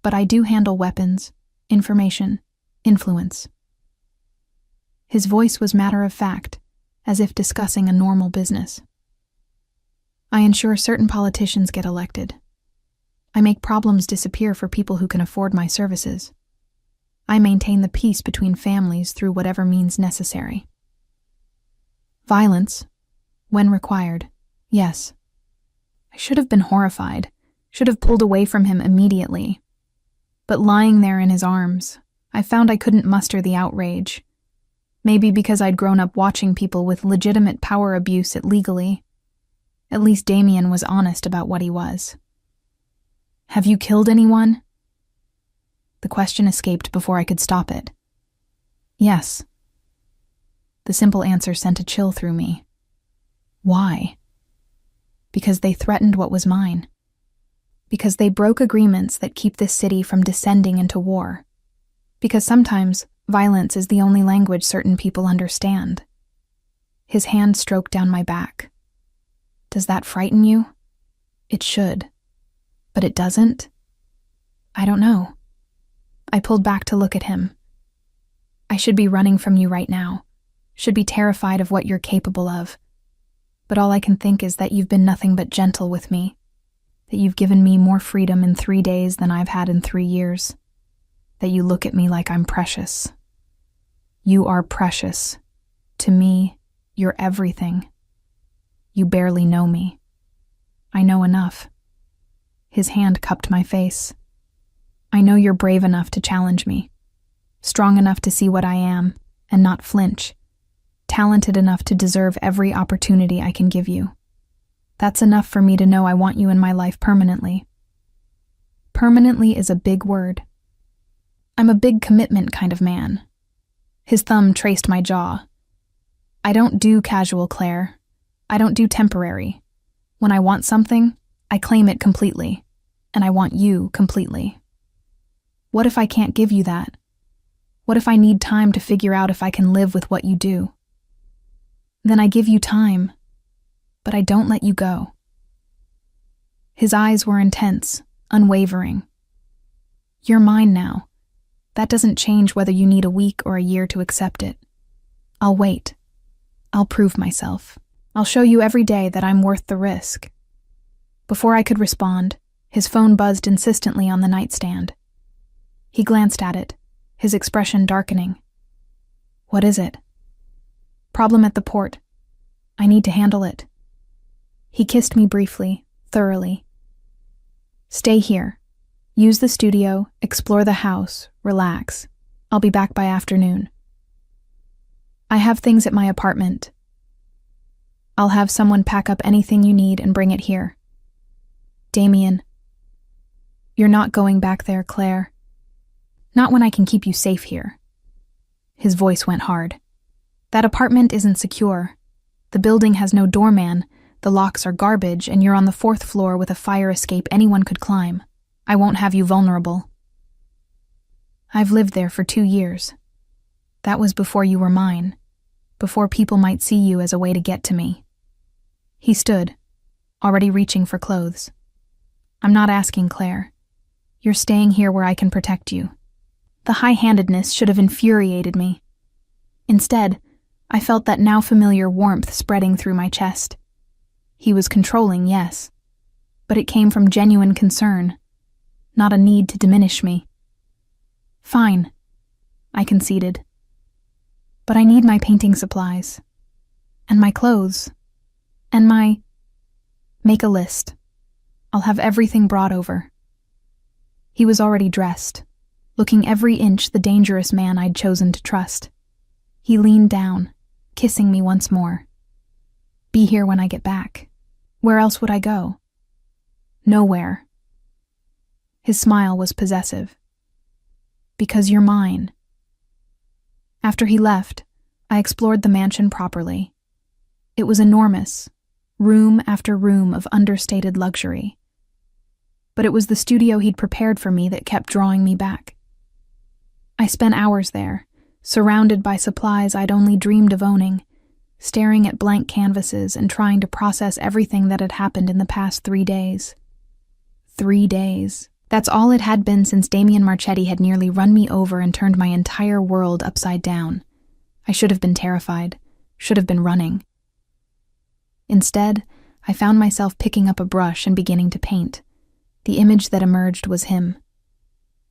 But I do handle weapons, information, influence." His voice was matter-of-fact, as if discussing a normal business. "I ensure certain politicians get elected. I make problems disappear for people who can afford my services. I maintain the peace between families through whatever means necessary. Violence, when required, yes." I should have been horrified, should have pulled away from him immediately. But lying there in his arms, I found I couldn't muster the outrage. Maybe because I'd grown up watching people with legitimate power abuse it legally. At least Damien was honest about what he was. "Have you killed anyone?" The question escaped before I could stop it. "Yes." The simple answer sent a chill through me. "Why?" "Because they threatened what was mine. Because they broke agreements that keep this city from descending into war. Because sometimes violence is the only language certain people understand." His hand stroked down my back. "Does that frighten you?" "It should. But it doesn't?" "I don't know." I pulled back to look at him. "I should be running from you right now, should be terrified of what you're capable of. But all I can think is that you've been nothing but gentle with me, that you've given me more freedom in 3 days than I've had in 3 years, that you look at me like I'm precious. You are precious. To me, you're everything. You barely know me. I know enough." His hand cupped my face. "I know you're brave enough to challenge me, strong enough to see what I am and not flinch, talented enough to deserve every opportunity I can give you. That's enough for me to know I want you in my life permanently." Permanently is a big word. I'm a big commitment kind of man. His thumb traced my jaw. I don't do casual, Claire. I don't do temporary. When I want something, I claim it completely. And I want you completely. What if I can't give you that? What if I need time to figure out if I can live with what you do? Then I give you time, but I don't let you go. His eyes were intense, unwavering. You're mine now. That doesn't change whether you need a week or a year to accept it. I'll wait. I'll prove myself. I'll show you every day that I'm worth the risk. Before I could respond, his phone buzzed insistently on the nightstand. He glanced at it, his expression darkening. What is it? Problem at the port. I need to handle it. He kissed me briefly, thoroughly. Stay here. Use the studio, explore the house, relax. I'll be back by afternoon. I have things at my apartment. I'll have someone pack up anything you need and bring it here. Damien. You're not going back there, Claire. Not when I can keep you safe here. His voice went hard. That apartment isn't secure. The building has no doorman, the locks are garbage, and you're on the 4th floor with a fire escape anyone could climb. I won't have you vulnerable. I've lived there for 2 years. That was before you were mine, before people might see you as a way to get to me. He stood, already reaching for clothes. I'm not asking, Claire. You're staying here where I can protect you. The high-handedness should have infuriated me. Instead, I felt that now familiar warmth spreading through my chest. He was controlling, yes, but it came from genuine concern, not a need to diminish me. Fine, I conceded. But I need my painting supplies, and my clothes, and my... Make a list. I'll have everything brought over. He was already dressed, looking every inch the dangerous man I'd chosen to trust. He leaned down, kissing me once more. Be here when I get back. Where else would I go? Nowhere. His smile was possessive. Because you're mine. After he left, I explored the mansion properly. It was enormous, room after room of understated luxury. But it was the studio he'd prepared for me that kept drawing me back. I spent hours there, surrounded by supplies I'd only dreamed of owning, staring at blank canvases and trying to process everything that had happened in the past 3 days. 3 days. That's all it had been since Damien Marchetti had nearly run me over and turned my entire world upside down. I should have been terrified, should have been running. Instead, I found myself picking up a brush and beginning to paint. The image that emerged was him.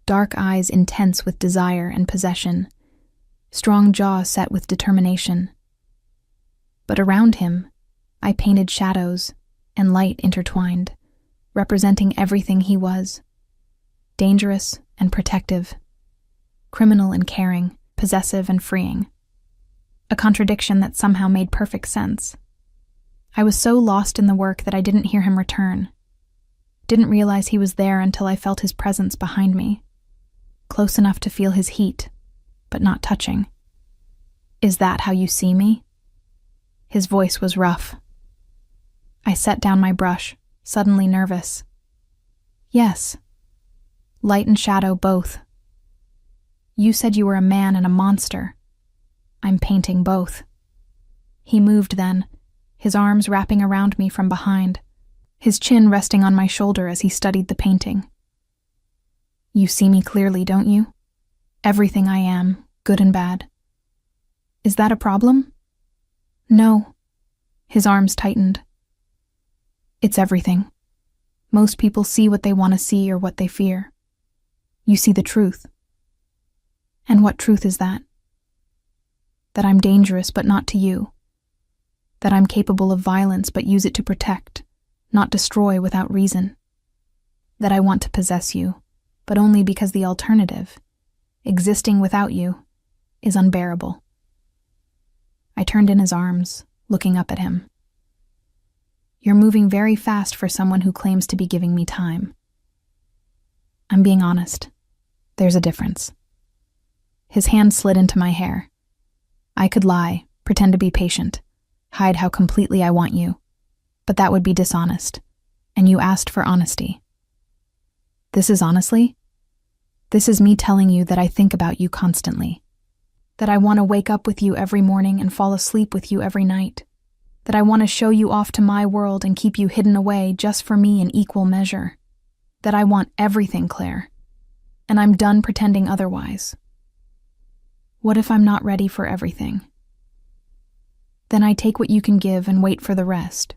Dark eyes intense with desire and possession, strong jaw set with determination. But around him, I painted shadows and light intertwined, representing everything he was. Dangerous and protective, criminal and caring, possessive and freeing. A contradiction that somehow made perfect sense. I was so lost in the work that I didn't hear him return. Didn't realize he was there until I felt his presence behind me. Close enough to feel his heat, but not touching. Is that how you see me? His voice was rough. I set down my brush, suddenly nervous. Yes. Light and shadow both. You said you were a man and a monster. I'm painting both. He moved then, his arms wrapping around me from behind, his chin resting on my shoulder as he studied the painting. You see me clearly, don't you? Everything I am, good and bad. Is that a problem? No. His arms tightened. It's everything. Most people see what they want to see or what they fear. You see the truth. And what truth is that? That I'm dangerous but not to you. That I'm capable of violence but use it to protect, not destroy without reason. That I want to possess you, but only because the alternative, existing without you, is unbearable. I turned in his arms, looking up at him. You're moving very fast for someone who claims to be giving me time. I'm being honest. There's a difference. His hand slid into my hair, I could lie, pretend to be patient, hide how completely I want you, but that would be dishonest, and you asked for honesty. This is honestly? This is me telling you that I think about you constantly, that I want to wake up with you every morning and fall asleep with you every night, that I want to show you off to my world and keep you hidden away just for me in equal measure, that I want everything, Claire, and I'm done pretending otherwise. What if I'm not ready for everything? Then I take what you can give and wait for the rest.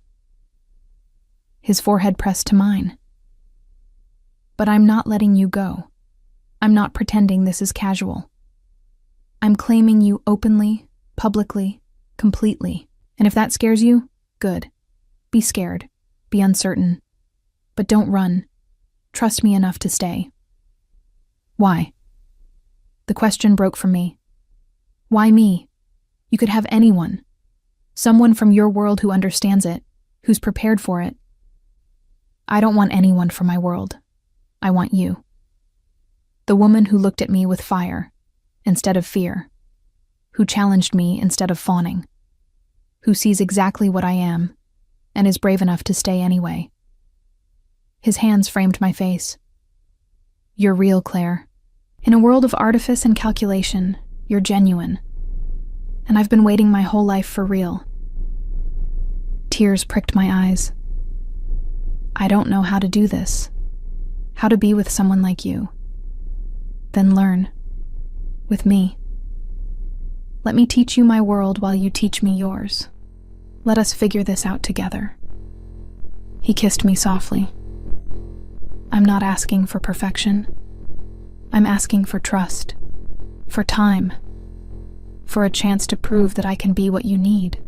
His forehead pressed to mine. But I'm not letting you go. I'm not pretending this is casual. I'm claiming you openly, publicly, completely. And if that scares you, good. Be scared. Be uncertain. But don't run. Trust me enough to stay. Why? The question broke from me. Why me? You could have anyone. Someone from your world who understands it, who's prepared for it. I don't want anyone from my world. I want you. The woman who looked at me with fire instead of fear, who challenged me instead of fawning, who sees exactly what I am and is brave enough to stay anyway. His hands framed my face. You're real, Claire. In a world of artifice and calculation, you're genuine. And I've been waiting my whole life for real. Tears pricked my eyes. I don't know how to do this. How to be with someone like you. Then learn. With me. Let me teach you my world while you teach me yours. Let us figure this out together. He kissed me softly. I'm not asking for perfection. I'm asking for trust. For time. For a chance to prove that I can be what you need.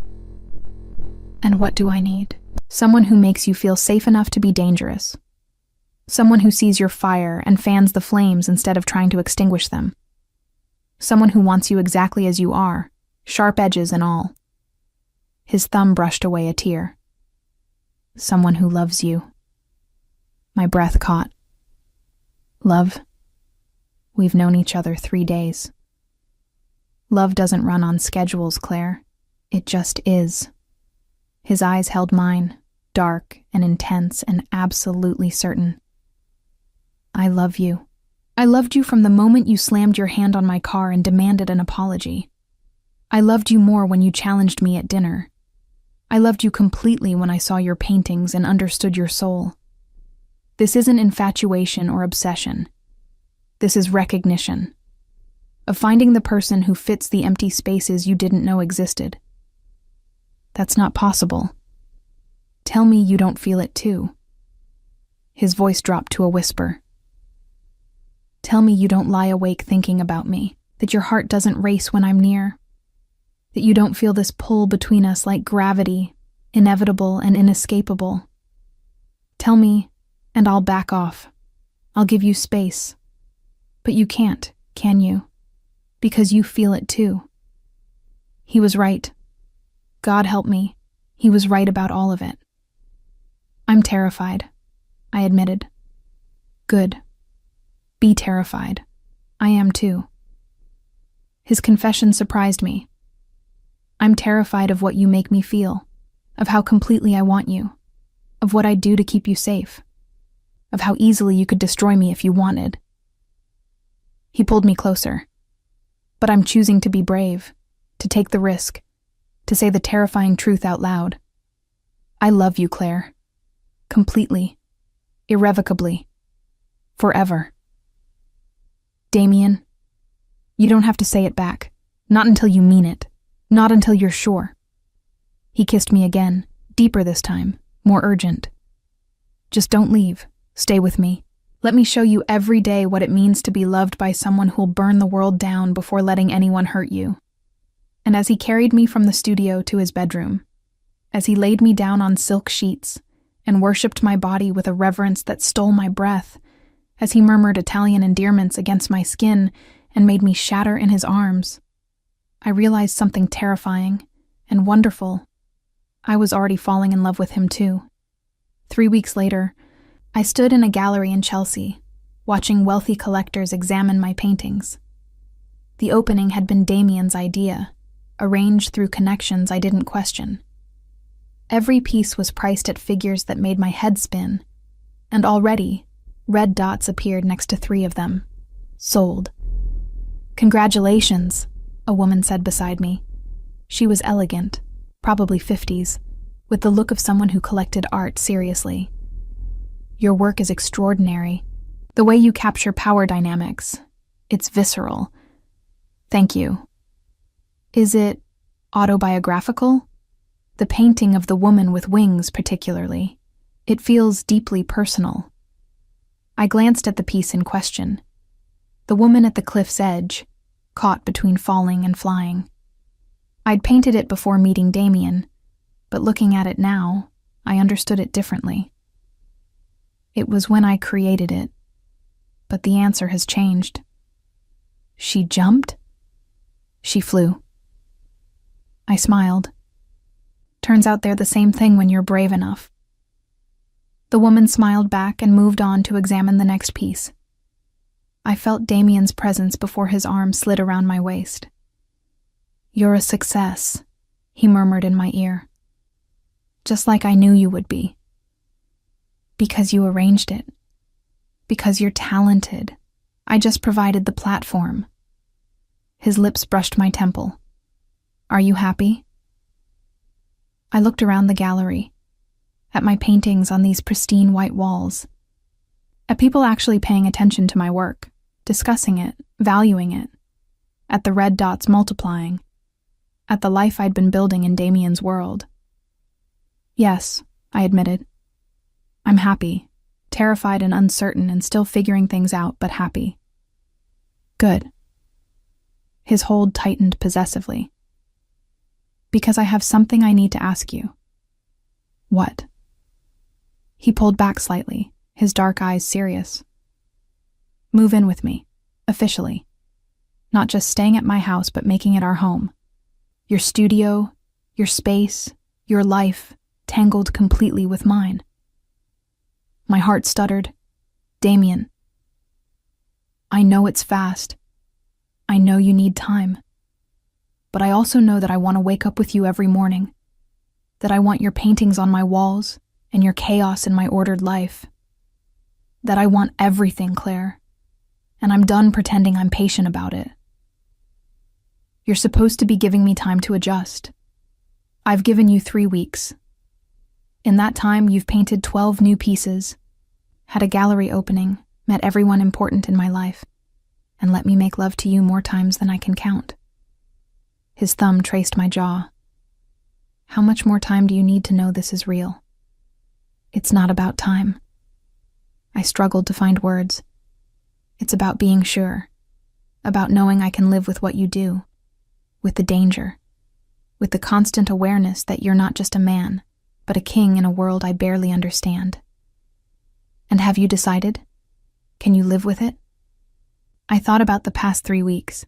And what do I need? Someone who makes you feel safe enough to be dangerous. Someone who sees your fire and fans the flames instead of trying to extinguish them. Someone who wants you exactly as you are, sharp edges and all. His thumb brushed away a tear. Someone who loves you. My breath caught. Love? We've known each other 3 days. Love doesn't run on schedules, Claire. It just is. His eyes held mine, dark and intense and absolutely certain. I love you. I loved you from the moment you slammed your hand on my car and demanded an apology. I loved you more when you challenged me at dinner. I loved you completely when I saw your paintings and understood your soul. This isn't infatuation or obsession. This is recognition. Of finding the person who fits the empty spaces you didn't know existed. That's not possible. Tell me you don't feel it too. His voice dropped to a whisper. Tell me you don't lie awake thinking about me, that your heart doesn't race when I'm near, that you don't feel this pull between us like gravity, inevitable and inescapable. Tell me, and I'll back off. I'll give you space. But you can't, can you? Because you feel it too. He was right. God help me. He was right about all of it. I'm terrified, I admitted. Good. Be terrified. I am too. His confession surprised me. I'm terrified of what you make me feel, of how completely I want you, of what I'd do to keep you safe, of how easily you could destroy me if you wanted. He pulled me closer. But I'm choosing to be brave, to take the risk, to say the terrifying truth out loud. I love you, Claire. Completely. Irrevocably. Forever. Damien, you don't have to say it back. Not until you mean it. Not until you're sure. He kissed me again, deeper this time, more urgent. Just don't leave. Stay with me. Let me show you every day what it means to be loved by someone who'll burn the world down before letting anyone hurt you. And as he carried me from the studio to his bedroom, as he laid me down on silk sheets and worshipped my body with a reverence that stole my breath, as he murmured Italian endearments against my skin and made me shatter in his arms, I realized something terrifying and wonderful. I was already falling in love with him too. 3 weeks later, I stood in a gallery in Chelsea, watching wealthy collectors examine my paintings. The opening had been Damien's idea, arranged through connections I didn't question. Every piece was priced at figures that made my head spin, and already, red dots appeared next to 3 of them. Sold. "Congratulations," a woman said beside me. She was elegant, probably 50s, with the look of someone who collected art seriously. "Your work is extraordinary. The way you capture power dynamics, it's visceral. Thank you." "Is it autobiographical?" "The painting of the woman with wings, particularly. It feels deeply personal." I glanced at the piece in question. The woman at the cliff's edge, caught between falling and flying. I'd painted it before meeting Damien, but looking at it now, I understood it differently. It was when I created it, but the answer has changed. She jumped? She flew. I smiled. Turns out they're the same thing when you're brave enough. The woman smiled back and moved on to examine the next piece. I felt Damien's presence before his arm slid around my waist. "You're a success," he murmured in my ear. "Just like I knew you would be. Because you arranged it. Because you're talented. I just provided the platform." His lips brushed my temple. "Are you happy?" I looked around the gallery, at my paintings on these pristine white walls, at people actually paying attention to my work, discussing it, valuing it, at the red dots multiplying, at the life I'd been building in Damien's world. "Yes," I admitted. "I'm happy, terrified and uncertain and still figuring things out, but happy." "Good." His hold tightened possessively. "Because I have something I need to ask you." "What?" He pulled back slightly, his dark eyes serious. "Move in with me, officially. Not just staying at my house, but making it our home. Your studio, your space, your life, tangled completely with mine." My heart stuttered. "Damien, I know it's fast. I know you need time. But I also know that I want to wake up with you every morning. That I want your paintings on my walls and your chaos in my ordered life. That I want everything, Claire. And I'm done pretending I'm patient about it. You're supposed to be giving me time to adjust. I've given you 3 weeks. In that time, you've painted 12 new pieces, had a gallery opening, met everyone important in my life, and let me make love to you more times than I can count." His thumb traced my jaw. "How much more time do you need to know this is real?" "It's not about time." I struggled to find words. "It's about being sure. About knowing I can live with what you do. With the danger. With the constant awareness that you're not just a man, but a king in a world I barely understand." "And have you decided? Can you live with it?" I thought about the past 3 weeks.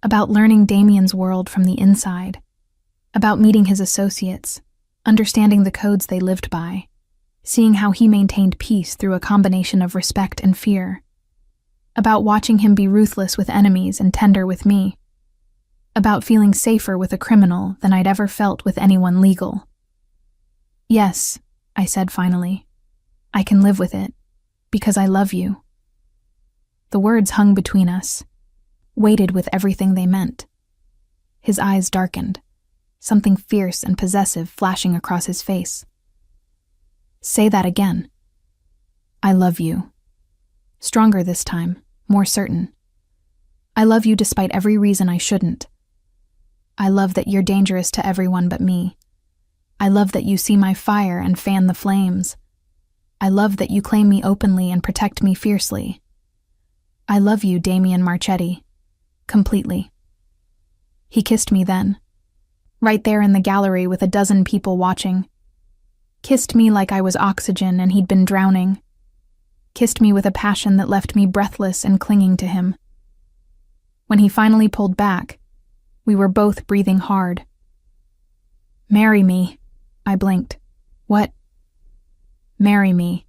About learning Damien's world from the inside. About meeting his associates, understanding the codes they lived by, seeing how he maintained peace through a combination of respect and fear. About watching him be ruthless with enemies and tender with me. About feeling safer with a criminal than I'd ever felt with anyone legal. "Yes," I said finally. "I can live with it, because I love you." The words hung between us, weighted with everything they meant. His eyes darkened, something fierce and possessive flashing across his face. "Say that again." "I love you." Stronger this time, more certain. "I love you despite every reason I shouldn't. I love that you're dangerous to everyone but me. I love that you see my fire and fan the flames. I love that you claim me openly and protect me fiercely. I love you, Damien Marchetti. Completely." He kissed me then, right there in the gallery with a dozen people watching. Kissed me like I was oxygen and he'd been drowning. Kissed me with a passion that left me breathless and clinging to him. When he finally pulled back, we were both breathing hard. "Marry me," I blinked. "What?" "Marry me.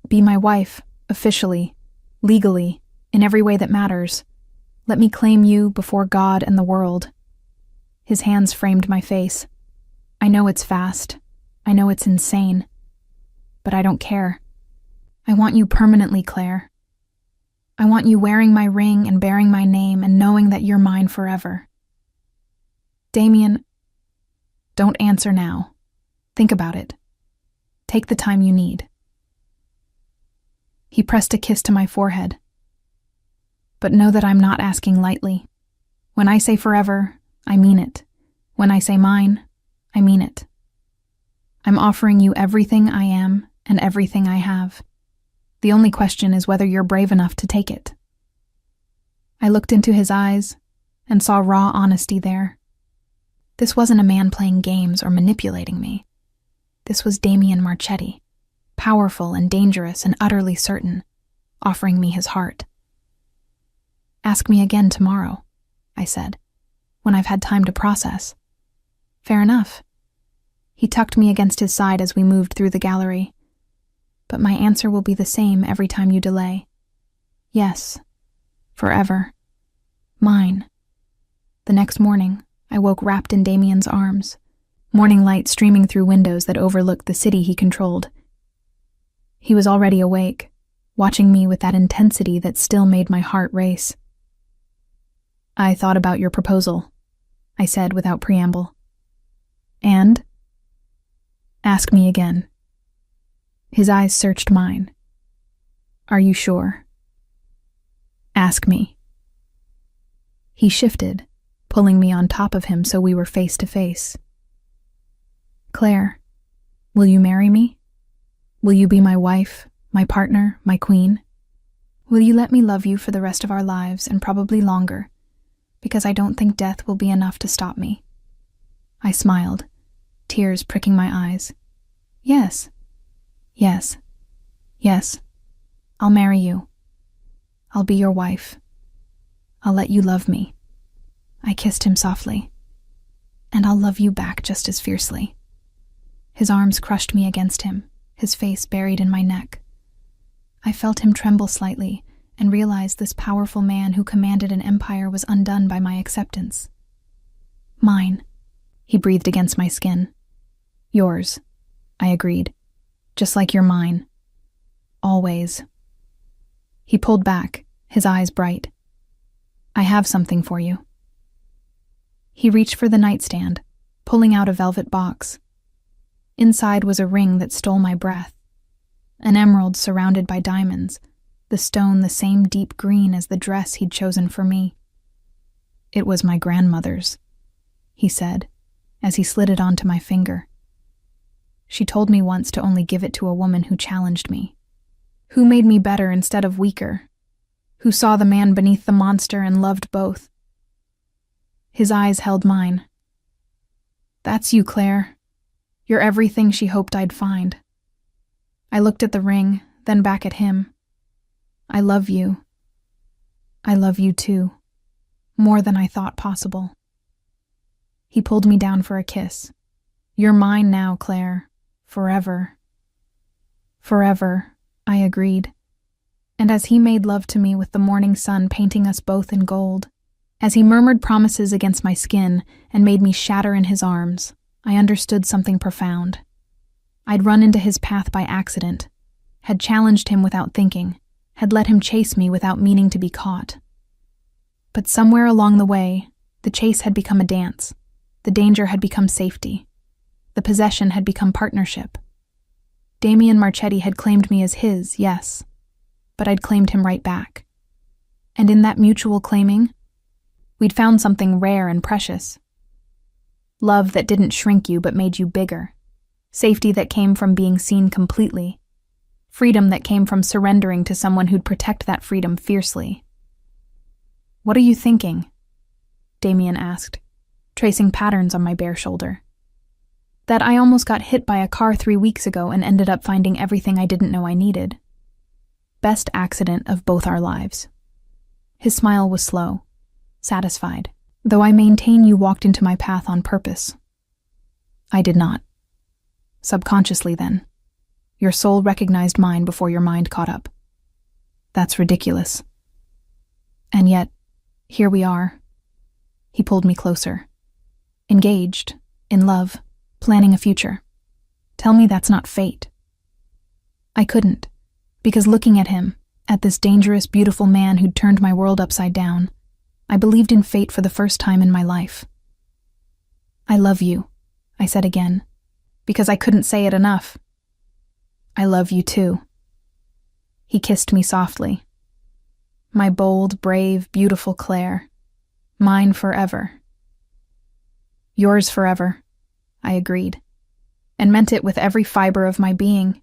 Be my wife, officially, legally, in every way that matters. Let me claim you before God and the world." His hands framed my face. I know it's fast. I know it's insane. But I don't care. I want you permanently, Claire. I want you wearing my ring and bearing my name and knowing that you're mine forever. Damien, don't answer now. Think about it. Take the time you need. He pressed a kiss to my forehead. But know that I'm not asking lightly. When I say forever, I mean it. When I say mine, I mean it. I'm offering you everything I am and everything I have. The only question is whether you're brave enough to take it. I looked into his eyes and saw raw honesty there. This wasn't a man playing games or manipulating me. This was Damien Marchetti, powerful and dangerous and utterly certain, offering me his heart. Ask me again tomorrow, I said, when I've had time to process. Fair enough. He tucked me against his side as we moved through the gallery. But my answer will be the same every time you delay. Yes, forever. Mine. The next morning, I woke wrapped in Damien's arms, morning light streaming through windows that overlooked the city he controlled. He was already awake, watching me with that intensity that still made my heart race. I thought about your proposal, I said without preamble. And? Ask me again. His eyes searched mine. Are you sure? Ask me. He shifted, pulling me on top of him so we were face to face. Claire, will you marry me? Will you be my wife, my partner, my queen? Will you let me love you for the rest of our lives and probably longer, because I don't think death will be enough to stop me? I smiled, tears pricking my eyes. Yes. Yes. Yes. I'll marry you. I'll be your wife. I'll let you love me. I kissed him softly. And I'll love you back just as fiercely. His arms crushed me against him, his face buried in my neck. I felt him tremble slightly and realized this powerful man who commanded an empire was undone by my acceptance. Mine, he breathed against my skin. Yours, I agreed. Just like you're mine. Always. He pulled back, his eyes bright. I have something for you. He reached for the nightstand, pulling out a velvet box. Inside was a ring that stole my breath. An emerald surrounded by diamonds, the stone the same deep green as the dress he'd chosen for me. It was my grandmother's, he said, as he slid it onto my finger. She told me once to only give it to a woman who challenged me, who made me better instead of weaker, who saw the man beneath the monster and loved both. His eyes held mine. That's you, Claire. You're everything she hoped I'd find. I looked at the ring, then back at him. I love you. I love you too, more than I thought possible. He pulled me down for a kiss. You're mine now, Claire. Forever. Forever, I agreed. And as he made love to me with the morning sun painting us both in gold, as he murmured promises against my skin and made me shatter in his arms, I understood something profound. I'd run into his path by accident, had challenged him without thinking, had let him chase me without meaning to be caught. But somewhere along the way, the chase had become a dance. The danger had become safety. The possession had become partnership. Damien Marchetti had claimed me as his, yes, but I'd claimed him right back. And in that mutual claiming, we'd found something rare and precious. Love that didn't shrink you but made you bigger. Safety that came from being seen completely. Freedom that came from surrendering to someone who'd protect that freedom fiercely. What are you thinking? Damien asked, tracing patterns on my bare shoulder. That I almost got hit by a car 3 weeks ago and ended up finding everything I didn't know I needed. Best accident of both our lives. His smile was slow, satisfied, though I maintain you walked into my path on purpose. I did not. Subconsciously, then. Your soul recognized mine before your mind caught up. That's ridiculous. And yet, here we are. He pulled me closer. engaged, in love, planning a future. Tell me that's not fate. I couldn't, because looking at him, at this dangerous, beautiful man who'd turned my world upside down, I believed in fate for the first time in my life. I love you, I said again, because I couldn't say it enough. I love you too. He kissed me softly. My bold, brave, beautiful Claire. Mine forever. Yours forever, I agreed, and meant it with every fiber of my being.